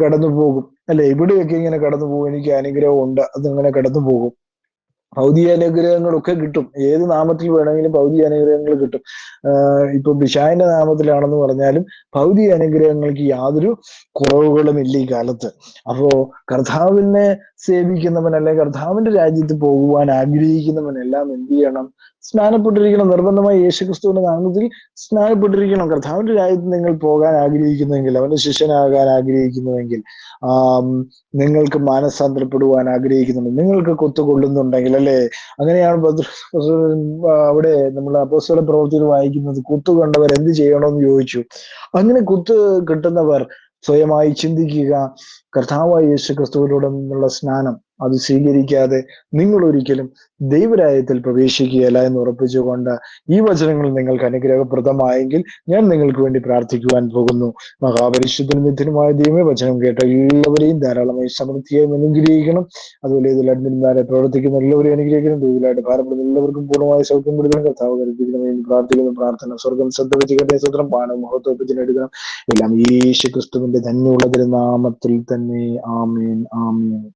കടന്നു പോകും അല്ലെ, ഇവിടെയൊക്കെ ഇങ്ങനെ കടന്നു പോകും, എനിക്ക് അനുഗ്രഹം ഉണ്ട്, അതിങ്ങനെ കടന്നു പോകും. ഭൗതിക അനുഗ്രഹങ്ങളൊക്കെ കിട്ടും. ഏത് നാമത്തിൽ വേണമെങ്കിലും ഭൗതിക അനുഗ്രഹങ്ങൾ കിട്ടും. ഇപ്പൊ ബിഷാന്റെ നാമത്തിലാണെന്ന് പറഞ്ഞാലും ഭൗതിക അനുഗ്രഹങ്ങൾക്ക് യാതൊരു കുറവുകളും ഇല്ല ഈ കാലത്ത്. അപ്പോ കർത്താവിനെ സേവിക്കുന്നവൻ അല്ലെങ്കിൽ കർത്താവിന്റെ രാജ്യത്ത് പോകുവാൻ ആഗ്രഹിക്കുന്നവനെല്ലാം എന്ത് ചെയ്യണം? സ്നാനപ്പെട്ടിരിക്കണം. നിർബന്ധമായി യേശുക്രിസ്തുവിന്റെ നാമത്തിൽ സ്നാനപ്പെട്ടിരിക്കണം. കർത്താവിന്റെ രാജ്യത്ത് നിങ്ങൾ പോകാൻ ആഗ്രഹിക്കുന്നുവെങ്കിൽ, അവന്റെ ശിഷ്യനാകാൻ ആഗ്രഹിക്കുന്നുവെങ്കിൽ, നിങ്ങൾക്ക് മാനസാന്തരപ്പെടുവാൻ ആഗ്രഹിക്കുന്നുണ്ട്, നിങ്ങൾക്ക് കുത്തുകൊള്ളുന്നുണ്ടെങ്കിൽ അല്ലെ, അങ്ങനെയാണ് അവിടെ നമ്മൾ അപ്പോസ്തല പ്രവൃത്തിയിൽ വായിക്കുന്നത്. കുത്തു കണ്ടവർ എന്ത് ചെയ്യണമെന്ന് ചോദിച്ചു. അങ്ങനെ കുത്ത് കിട്ടുന്നവർ സ്വയമായി ചിന്തിക്കുക, കർത്താവായ യേശുക്രിസ്തുവിലൂടെ നിന്നുള്ള സ്നാനം അത് സ്വീകരിക്കാതെ നിങ്ങൾ ഒരിക്കലും ദൈവരാജ്യത്തിൽ പ്രവേശിക്കുകയില്ല എന്ന് ഉറപ്പിച്ചുകൊണ്ട് ഈ വചനങ്ങൾ നിങ്ങൾക്ക് അനുഗ്രഹപ്രദമായെങ്കിൽ ഞാൻ നിങ്ങൾക്ക് വേണ്ടി പ്രാർത്ഥിക്കുവാൻ പോകുന്നു. മഹാപരിശുദ്ധനും നിത്യനുമായ ദൈവമേ, വചനം കേട്ട എല്ലാവരെയും ധാരാളമായി സമൃദ്ധിയായി അനുഗ്രഹിക്കണം. അതുപോലെ ഇതിൽ അഡ്മിന്മാരെ പ്രവർത്തിക്കുന്ന എല്ലാവരെയും അനുഗ്രഹിക്കണം. തൊഴിലായിട്ട് ഭാരപ്പെടുന്ന എല്ലാവർക്കും പൂർണ്ണമായ സൗഖ്യം കൊടുക്കണം. കർത്താവ് കരുതിക്കണമെന്ന് പ്രാർത്ഥിക്കുന്ന പ്രാർത്ഥന സ്വർഗം ശ്രദ്ധ വെച്ച് കേട്ട സ്വത്രം പാനം മഹത്വത്തിനെടുക്കണം. എല്ലാം യേശു ക്രിസ്തുവിന്റെ ധന്യമുള്ള തിരുനാമത്തിൽ തന്നെ. ആമേൻ, ആമേൻ.